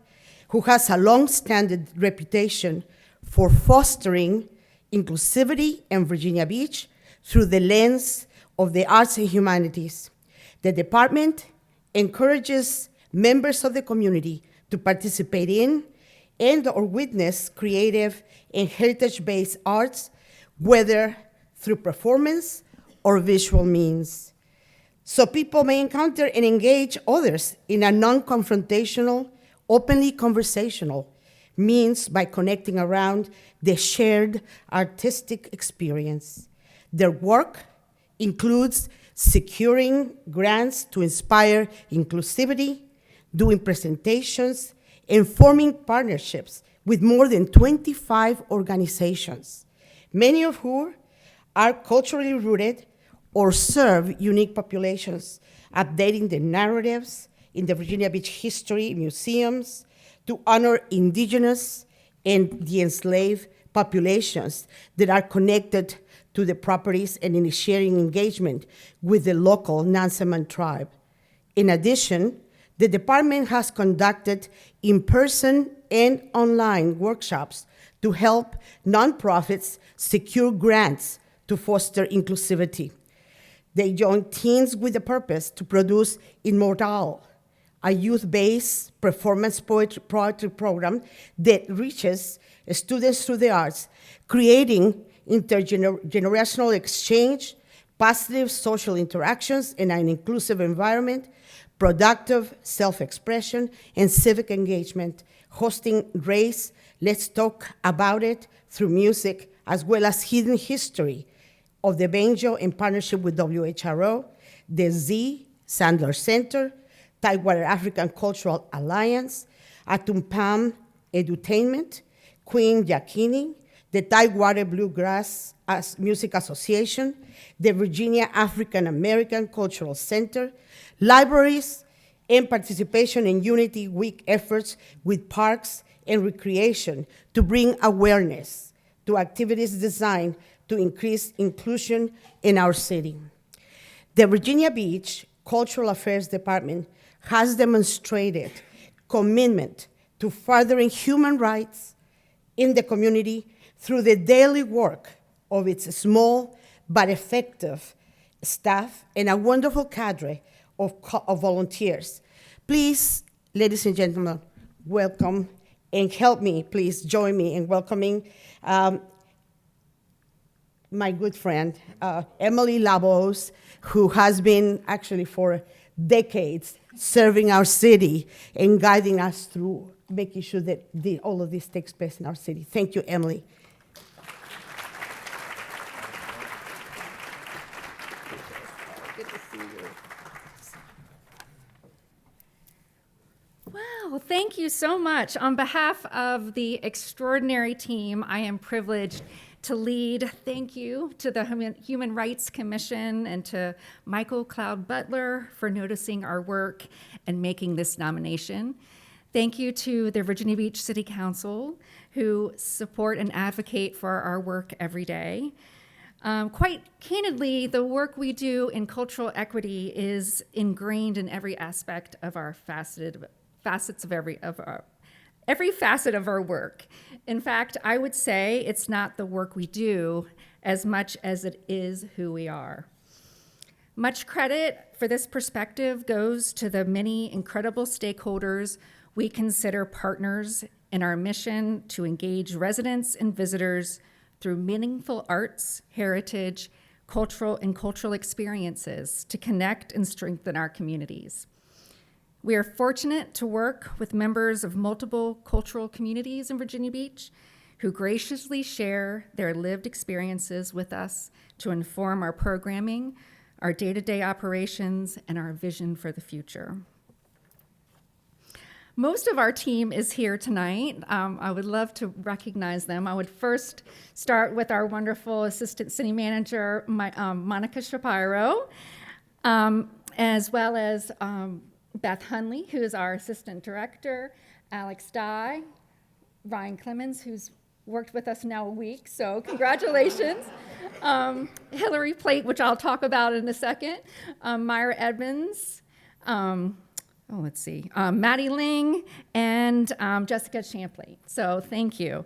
who has a long-standing reputation for fostering inclusivity in Virginia Beach through the lens of the arts and humanities. The department encourages members of the community to participate in and or witness creative and heritage-based arts, whether through performance or visual means. So people may encounter and engage others in a non-confrontational, openly conversational means by connecting around the shared artistic experience. Their work includes securing grants to inspire inclusivity, doing presentations, and forming partnerships with more than 25 organizations, many of whom are culturally rooted or serve unique populations, updating the narratives in the Virginia Beach History Museums to honor indigenous and the enslaved populations that are connected to the properties and initiating engagement with the local Nansemond tribe. In addition, the department has conducted in-person and online workshops to help nonprofits secure grants to foster inclusivity. They join teams with the purpose to produce immortal, a youth-based performance poetry program that reaches students through the arts, creating intergenerational exchange, positive social interactions in an inclusive environment, productive self-expression, and civic engagement, hosting Race, Let's Talk About It through music, as well as hidden history of the banjo in partnership with VBHRC, the Z Sandler Center, Tidewater African Cultural Alliance, Atumpam Edutainment, Queen Yakini, the Tidewater Bluegrass Music Association, the Virginia African American Cultural Center, libraries, and participation in Unity Week efforts with parks and recreation to bring awareness to activities designed to increase inclusion in our city. The Virginia Beach Cultural Affairs Department has demonstrated commitment to furthering human rights in the community through the daily work of its small but effective staff and a wonderful cadre of volunteers. Please, ladies and gentlemen, welcome and help me, please join me in welcoming my good friend, Emily Labos, who has been actually for decades serving our city and guiding us through making sure that all of this takes place in our city. Thank you, Emily. Good to see you. Wow, thank you so much. On behalf of the extraordinary team I am privileged to lead, thank you to the Human Rights Commission and to Michael Cloud Butler for noticing our work and making this nomination. Thank you to the Virginia Beach City Council, who support and advocate for our work every day. Quite candidly, the work we do in cultural equity is ingrained in every aspect of our every facet of our work. In fact, I would say it's not the work we do as much as it is who we are. Much credit for this perspective goes to the many incredible stakeholders we consider partners in our mission to engage residents and visitors through meaningful arts, heritage, cultural experiences to connect and strengthen our communities. We are fortunate to work with members of multiple cultural communities in Virginia Beach who graciously share their lived experiences with us to inform our programming, our day-to-day operations, and our vision for the future. Most of our team is here tonight. I would love to recognize them. I would first start with our wonderful Assistant City Manager, Monica Shapiro, as well as Beth Hunley, who is our Assistant Director, Alex Dye, Ryan Clemens, who's worked with us now a week, so congratulations. Hillary Plate, which I'll talk about in a second, Myra Edmonds, Maddie Ling, and Jessica Champley. So thank you.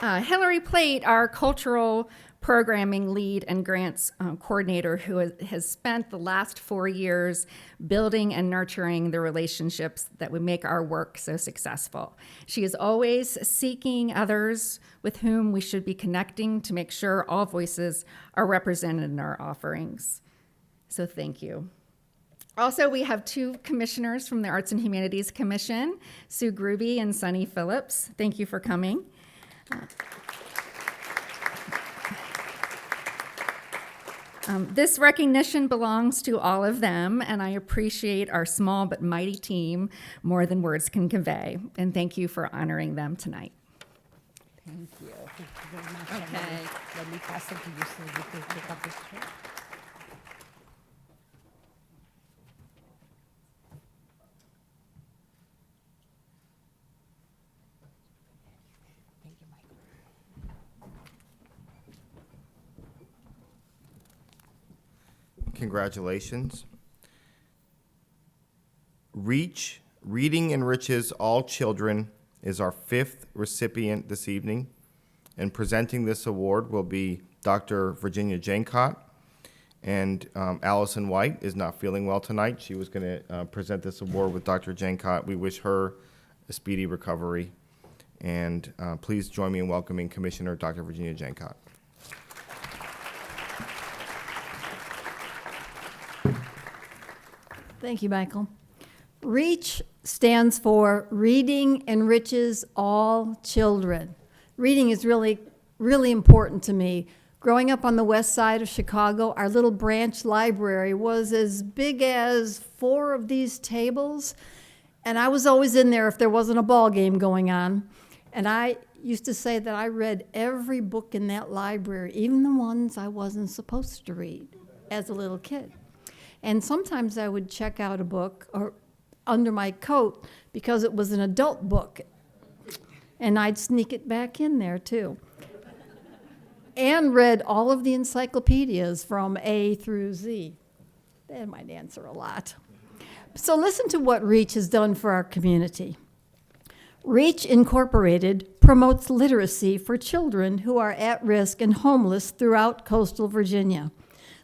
Hillary Plate, our cultural programming lead and grants coordinator, who has spent the last 4 years building and nurturing the relationships that would make our work so successful. She is always seeking others with whom we should be connecting to make sure all voices are represented in our offerings. So thank you. Also, we have 2 commissioners from the Arts and Humanities Commission, Sue Gruby and Sunny Phillips. Thank you for coming. This recognition belongs to all of them, and I appreciate our small but mighty team more than words can convey. And thank you for honoring them tonight. Thank you. Thank you very much. Okay. Let me pass it to you so you can pick up this chair. Thank you, Michael. Congratulations. Reading Enriches All Children is our 5th recipient this evening, and presenting this award will be Dr. Virginia Jancott. And Allison White is not feeling well tonight. She was going to present this award with Dr. Jancott. We wish her a speedy recovery. And please join me in welcoming Commissioner Dr. Virginia Jancott. Thank you, Michael. REACH stands for Reading Enriches All Children. Reading is really important to me. Growing up on the west side of Chicago, our little branch library was as big as 4 of these tables, and I was always in there if there wasn't a ball game going on. And I used to say that I read every book in that library, even the ones I wasn't supposed to read as a little kid. And sometimes I would check out a book or under my coat because it was an adult book, and I'd sneak it back in there too. And read all of the encyclopedias from A through Z. That might answer a lot. So listen to what REACH has done for our community. REACH Incorporated promotes literacy for children who are at risk and homeless throughout coastal Virginia.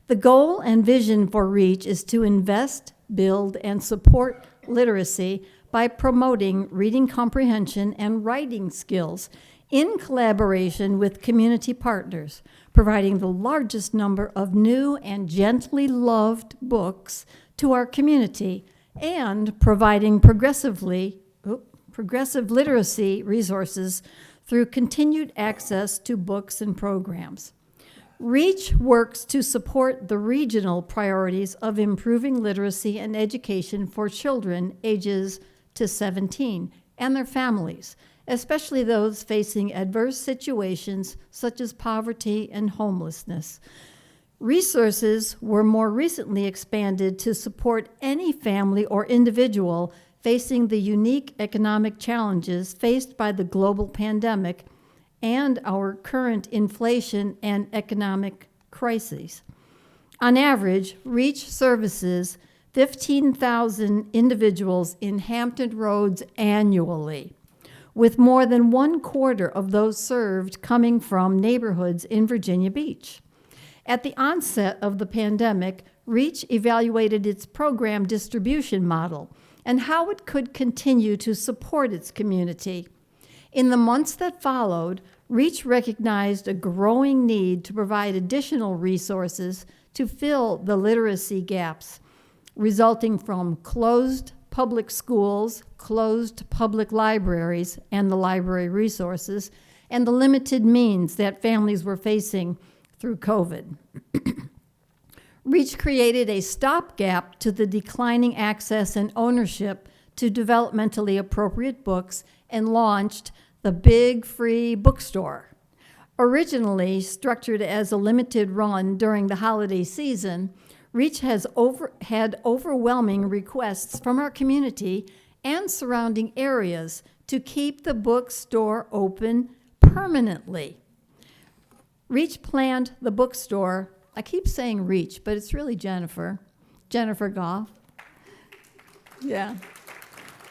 The goal and vision for REACH is to invest, build, and support literacy by promoting reading comprehension and writing skills in collaboration with community partners, providing the largest number of new and gently loved books to our community, and providing progressive literacy resources through continued access to books and programs. REACH works to support the regional priorities of improving literacy and education for children ages to 17 and their families, especially those facing adverse situations such as poverty and homelessness. Resources were more recently expanded to support any family or individual facing the unique economic challenges faced by the global pandemic and our current inflation and economic crises. On average, REACH services 15,000 individuals in Hampton Roads annually, with more than 1/4 of those served coming from neighborhoods in Virginia Beach. At the onset of the pandemic, REACH evaluated its program distribution model and how it could continue to support its community. In the months that followed, REACH recognized a growing need to provide additional resources to fill the literacy gaps resulting from closed public schools, closed public libraries, and the library resources, and the limited means that families were facing through COVID. REACH created a stopgap to the declining access and ownership to developmentally appropriate books and launched the Big Free Bookstore. Originally structured as a limited run during the holiday season, REACH has had overwhelming requests from our community and surrounding areas to keep the bookstore open permanently. REACH planned the bookstore, I keep saying REACH, but it's really Jennifer Goff. Yeah.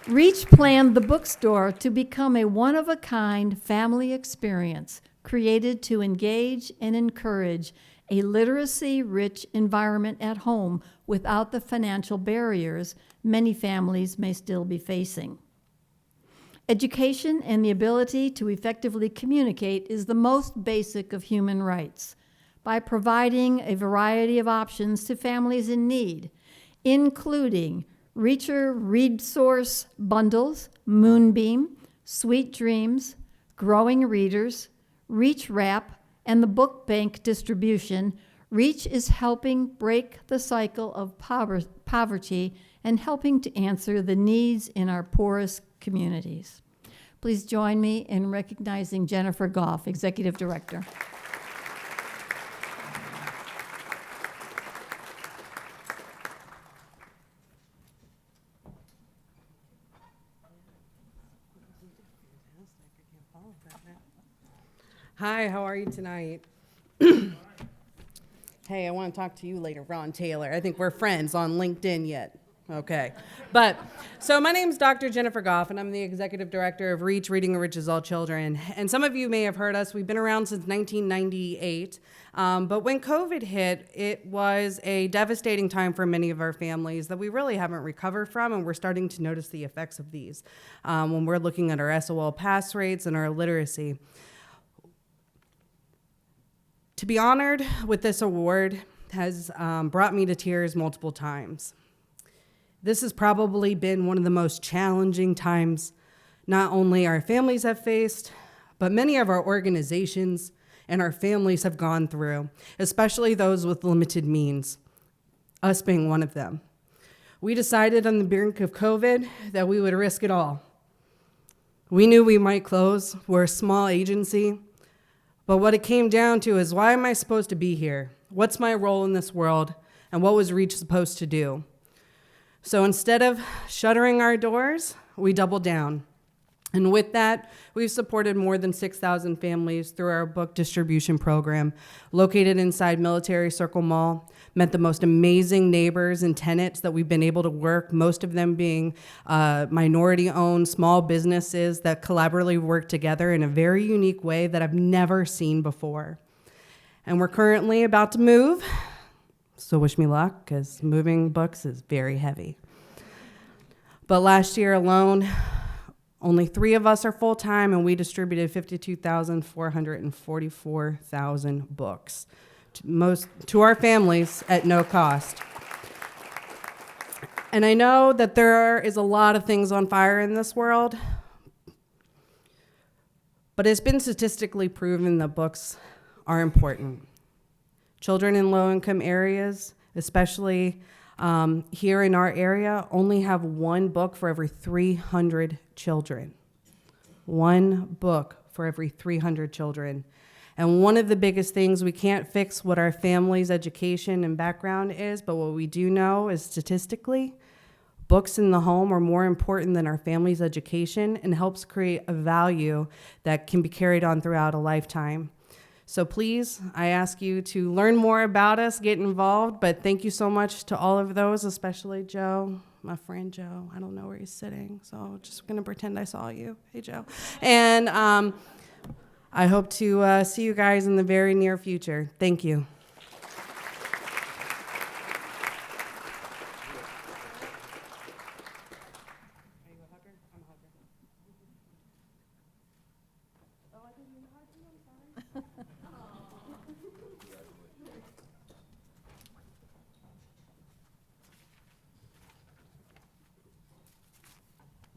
REACH planned the bookstore to become a one-of-a-kind family experience created to engage and encourage a literacy-rich environment at home without the financial barriers many families may still be facing. Education and the ability to effectively communicate is the most basic of human rights. By providing a variety of options to families in need, including Reacher Read Source bundles, Moonbeam, Sweet Dreams, Growing Readers, REACH Wrap, and the book bank distribution, REACH is helping break the cycle of poverty and helping to answer the needs in our poorest communities. Please join me in recognizing Jennifer Goff, Executive Director. Hi, how are you tonight? Hey, I want to talk to you later, Ron Taylor. I think we're friends on LinkedIn yet. Okay. But, so my name's Dr. Jennifer Goff, and I'm the Executive Director of REACH, Reading Enriches All Children. And some of you may have heard us. We've been around since 1998. But when COVID hit, it was a devastating time for many of our families that we really haven't recovered from, and we're starting to notice the effects of these when we're looking at our SOL pass rates and our literacy. To be honored with this award has brought me to tears multiple times. This has probably been one of the most challenging times not only our families have faced, but many of our organizations and our families have gone through, especially those with limited means, us being one of them. We decided on the brink of COVID that we would risk it all. We knew we might close. We're a small agency, but what it came down to is, why am I supposed to be here? What's my role in this world? And what was REACH supposed to do? So instead of shuttering our doors, we doubled down. And with that, we've supported more than 6,000 families through our book distribution program, located inside Military Circle Mall, met the most amazing neighbors and tenants that we've been able to work, most of them being minority-owned small businesses that collaboratively work together in a very unique way that I've never seen before. And we're currently about to move. So wish me luck, because moving books is very heavy. But last year alone, only 3 of us are full-time, and we distributed 52,444,000 books, to our families at no cost. And I know that there is a lot of things on fire in this world, but it's been statistically proven that books are important. Children in low-income areas, especially here in our area, only have 1 book for every 300 children. 1 book for every 300 children. And one of the biggest things, we can't fix what our family's education and background is, but what we do know is statistically, books in the home are more important than our family's education and helps create a value that can be carried on throughout a lifetime. So please, I ask you to learn more about us, get involved, but thank you so much to all of those, especially Joe, my friend Joe. I don't know where he's sitting, so I'm just gonna pretend I saw you. Hey, Joe. And I hope to see you guys in the very near future. Thank you.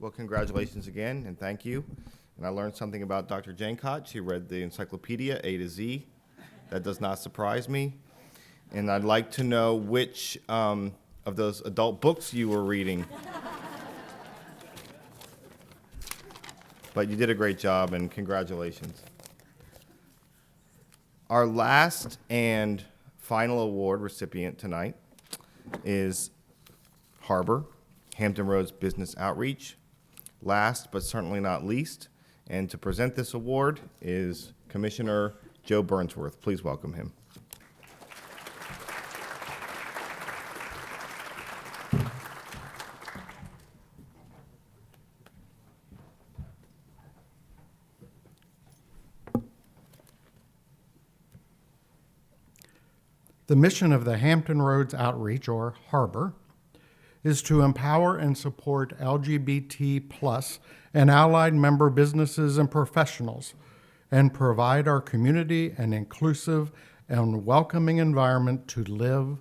Well, congratulations again, and thank you. And I learned something about Dr. Jankot. She read the encyclopedia A to Z. That does not surprise me. And I'd like to know which of those adult books you were reading. But you did a great job, and congratulations. Our last and final award recipient tonight is Harbor, Hampton Roads Business Outreach. Last but certainly not least, and to present this award is Commissioner Joe Burnsworth. Please welcome him. The mission of the Hampton Roads Outreach, or Harbor, is to empower and support LGBT+ and allied member businesses and professionals and provide our community an inclusive and welcoming environment to live,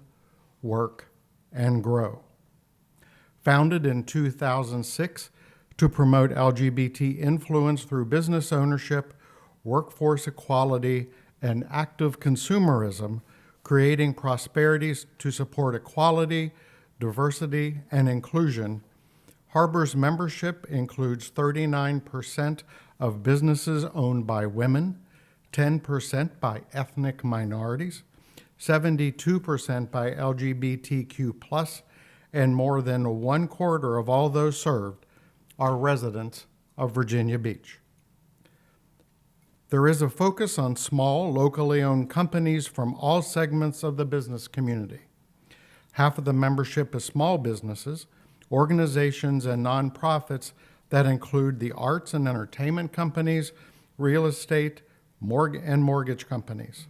work, and grow. Founded in 2006 to promote LGBT influence through business ownership, workforce equality, and active consumerism, creating prosperities to support equality, diversity, and inclusion, Harbor's membership includes 39% of businesses owned by women, 10% by ethnic minorities, 72% by LGBTQ+, and more than 1/4 of all those served are residents of Virginia Beach. There is a focus on small, locally owned companies from all segments of the business community. Half of the membership is small businesses, organizations, and nonprofits that include the arts and entertainment companies, real estate, and mortgage companies.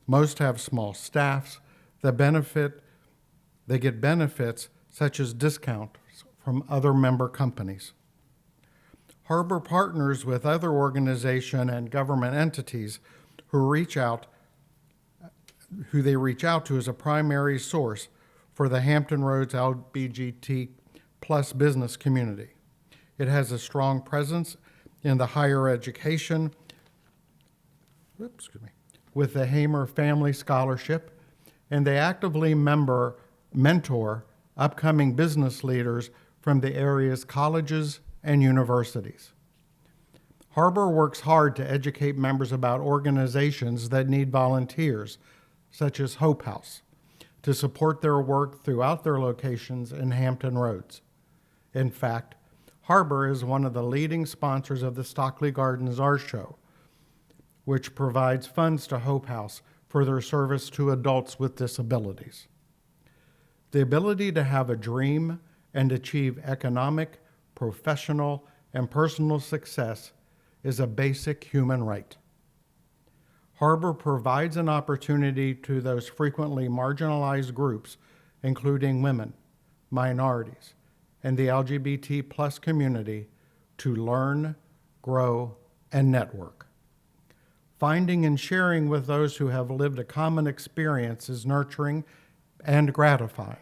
Most have small staffs that they get benefits such as discounts from other member companies. Harbor partners with other organizations and government entities who they reach out to as a primary source for the Hampton Roads LGBT plus business community. It has a strong presence in the higher education, with the Hamer Family Scholarship, and they actively mentor upcoming business leaders from the area's colleges and universities. Harbor works hard to educate members about organizations that need volunteers, such as Hope House, to support their work throughout their locations in Hampton Roads. In fact, Harbor is one of the leading sponsors of the Stockley Gardens Art Show, which provides funds to Hope House for their service to adults with disabilities. The ability to have a dream and achieve economic, professional, and personal success is a basic human right. Harbor provides an opportunity to those frequently marginalized groups, including women, minorities, and the LGBT plus community, to learn, grow, and network. Finding and sharing with those who have lived a common experience is nurturing and gratifying.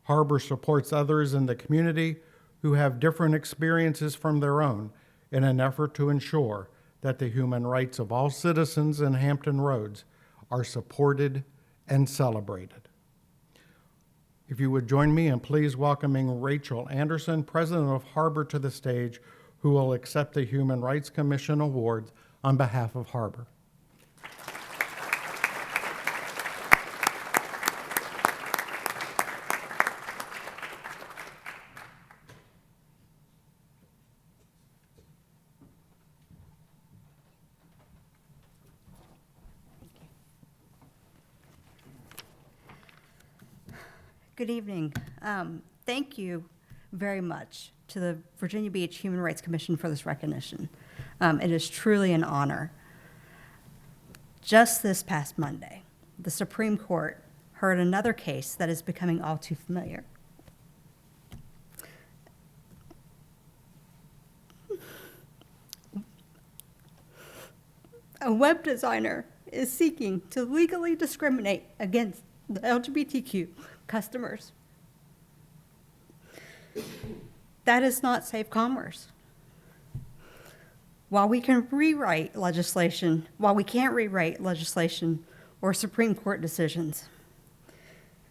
Harbor supports others in the community who have different experiences from their own in an effort to ensure that the human rights of all citizens in Hampton Roads are supported and celebrated. If you would join me in please welcoming Rachel Anderson, President of Harbor, to the stage, who will accept the Human Rights Commission Award on behalf of Harbor. Good evening. Thank you very much to the Virginia Beach Human Rights Commission for this recognition. It is truly an honor. Just this past Monday, the Supreme Court heard another case that is becoming all too familiar. A web designer is seeking to legally discriminate against the LGBTQ customers. That is not safe commerce. While we can't rewrite legislation or Supreme Court decisions,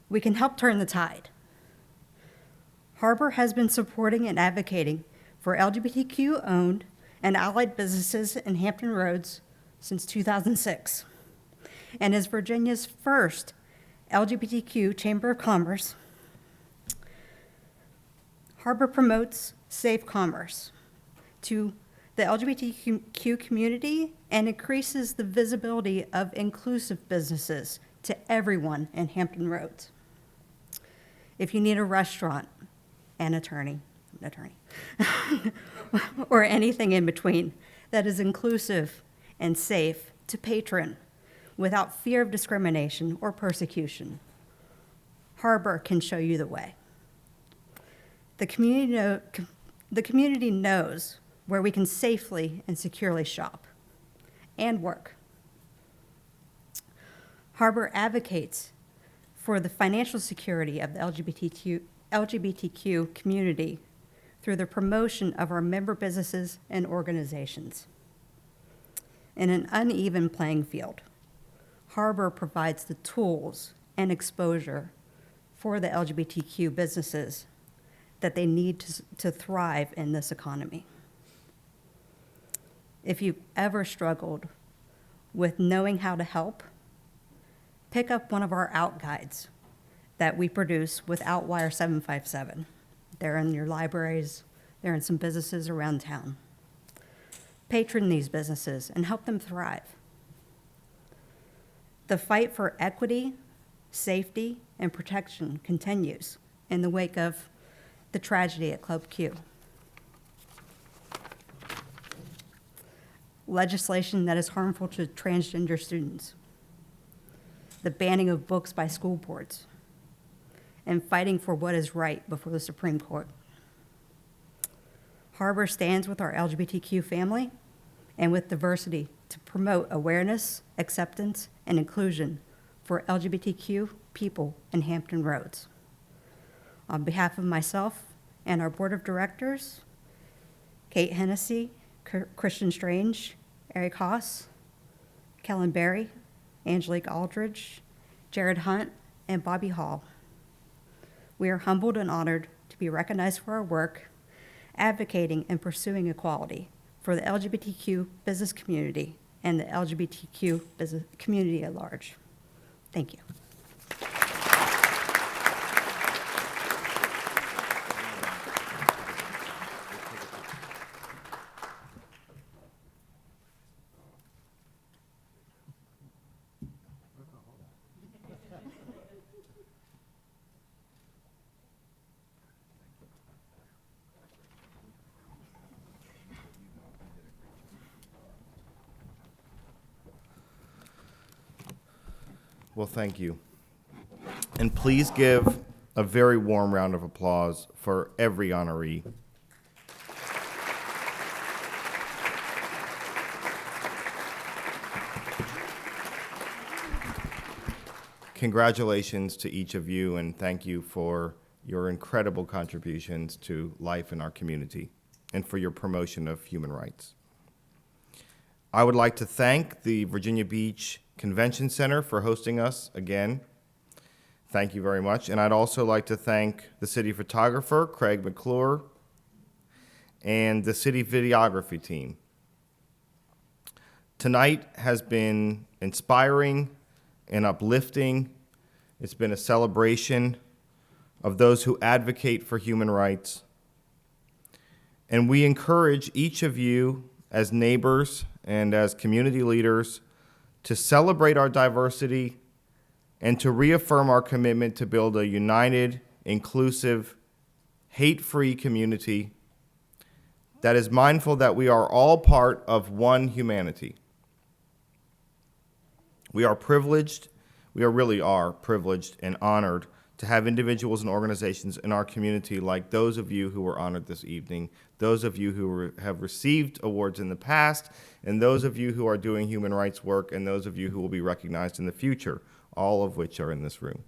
we can help turn the tide. Harbor has been supporting and advocating for LGBTQ-owned and allied businesses in Hampton Roads since 2006, and is Virginia's first LGBTQ Chamber of Commerce. Harbor promotes safe commerce to the LGBTQ community and increases the visibility of inclusive businesses to everyone in Hampton Roads. If you need a restaurant, an attorney, or anything in between that is inclusive and safe to patron without fear of discrimination or persecution, Harbor can show you the way. The community knows where we can safely and securely shop and work. Harbor advocates for the financial security of the LGBTQ community through the promotion of our member businesses and organizations. In an uneven playing field, Harbor provides the tools and exposure for the LGBTQ businesses that they need to thrive in this economy. If you've ever struggled with knowing how to help, pick up one of our out guides that we produce with Outwire 757. They're in your libraries, they're in some businesses around town. Patron these businesses and help them thrive. The fight for equity, safety, and protection continues in the wake of the tragedy at Club Q. Legislation that is harmful to transgender students. The banning of books by school boards. And fighting for what is right before the Supreme Court. Harbor stands with our LGBTQ family and with diversity to promote awareness, acceptance, and inclusion for LGBTQ people in Hampton Roads. On behalf of myself and our board of directors, Kate Hennessy, Christian Strange, Eric Haas, Kellen Berry, Angelique Aldridge, Jared Hunt, and Bobby Hall, we are humbled and honored to be recognized for our work advocating and pursuing equality for the LGBTQ business community and the LGBTQ business community at large. Thank you. Well, thank you. And please give a very warm round of applause for every honoree. Congratulations to each of you, and thank you for your incredible contributions to life in our community and for your promotion of human rights. I would like to thank the Virginia Beach Convention Center for hosting us again. Thank you very much. And I'd also like to thank the city photographer, Craig McClure, and the city videography team. Tonight has been inspiring and uplifting. It's been a celebration of those who advocate for human rights. And we encourage each of you as neighbors and as community leaders to celebrate our diversity and to reaffirm our commitment to build a united, inclusive, hate-free community that is mindful that we are all part of one humanity. We are privileged, we really are privileged and honored to have individuals and organizations in our community like those of you who were honored this evening, those of you who have received awards in the past, and those of you who are doing human rights work, and those of you who will be recognized in the future, all of which are in this room.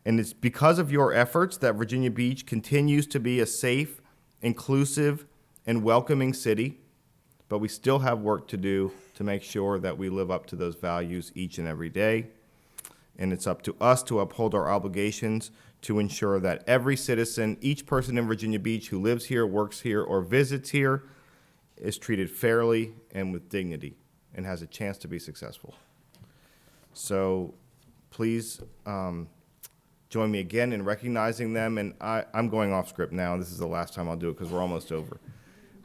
And it's because of your efforts that Virginia Beach continues to be a safe, inclusive, and welcoming city, but we still have work to do to make sure that we live up to those values each and every day. And it's up to us to uphold our obligations to ensure that every citizen, each person in Virginia Beach who lives here, works here, or visits here is treated fairly and with dignity and has a chance to be successful. So please join me again in recognizing them. And I'm going off script now. This is the last time I'll do it because we're almost over.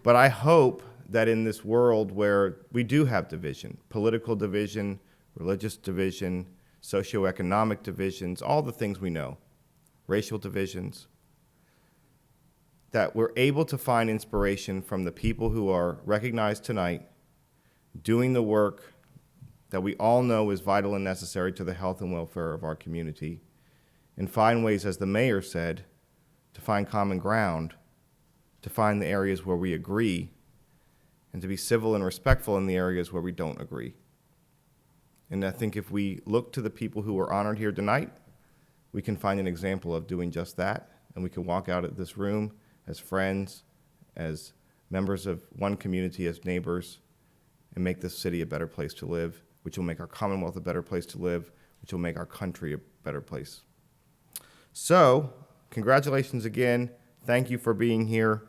But I hope that in this world where we do have division, political division, religious division, socioeconomic divisions, all the things we know, racial divisions, that we're able to find inspiration from the people who are recognized tonight, doing the work that we all know is vital and necessary to the health and welfare of our community, and find ways, as the mayor said, to find common ground, to find the areas where we agree, and to be civil and respectful in the areas where we don't agree. And I think if we look to the people who were honored here tonight, we can find an example of doing just that, and we can walk out of this room as friends, as members of one community, as neighbors, and make this city a better place to live, which will make our Commonwealth a better place to live, which will make our country a better place. So, congratulations again. Thank you for being here.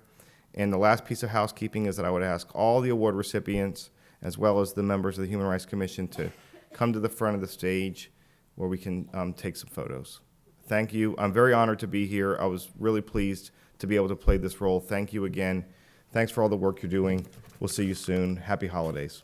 And the last piece of housekeeping is that I would ask all the award recipients, as well as the members of the Human Rights Commission, to come to the front of the stage where we can take some photos. Thank you. I'm very honored to be here. I was really pleased to be able to play this role. Thank you again. Thanks for all the work you're doing. We'll see you soon. Happy holidays.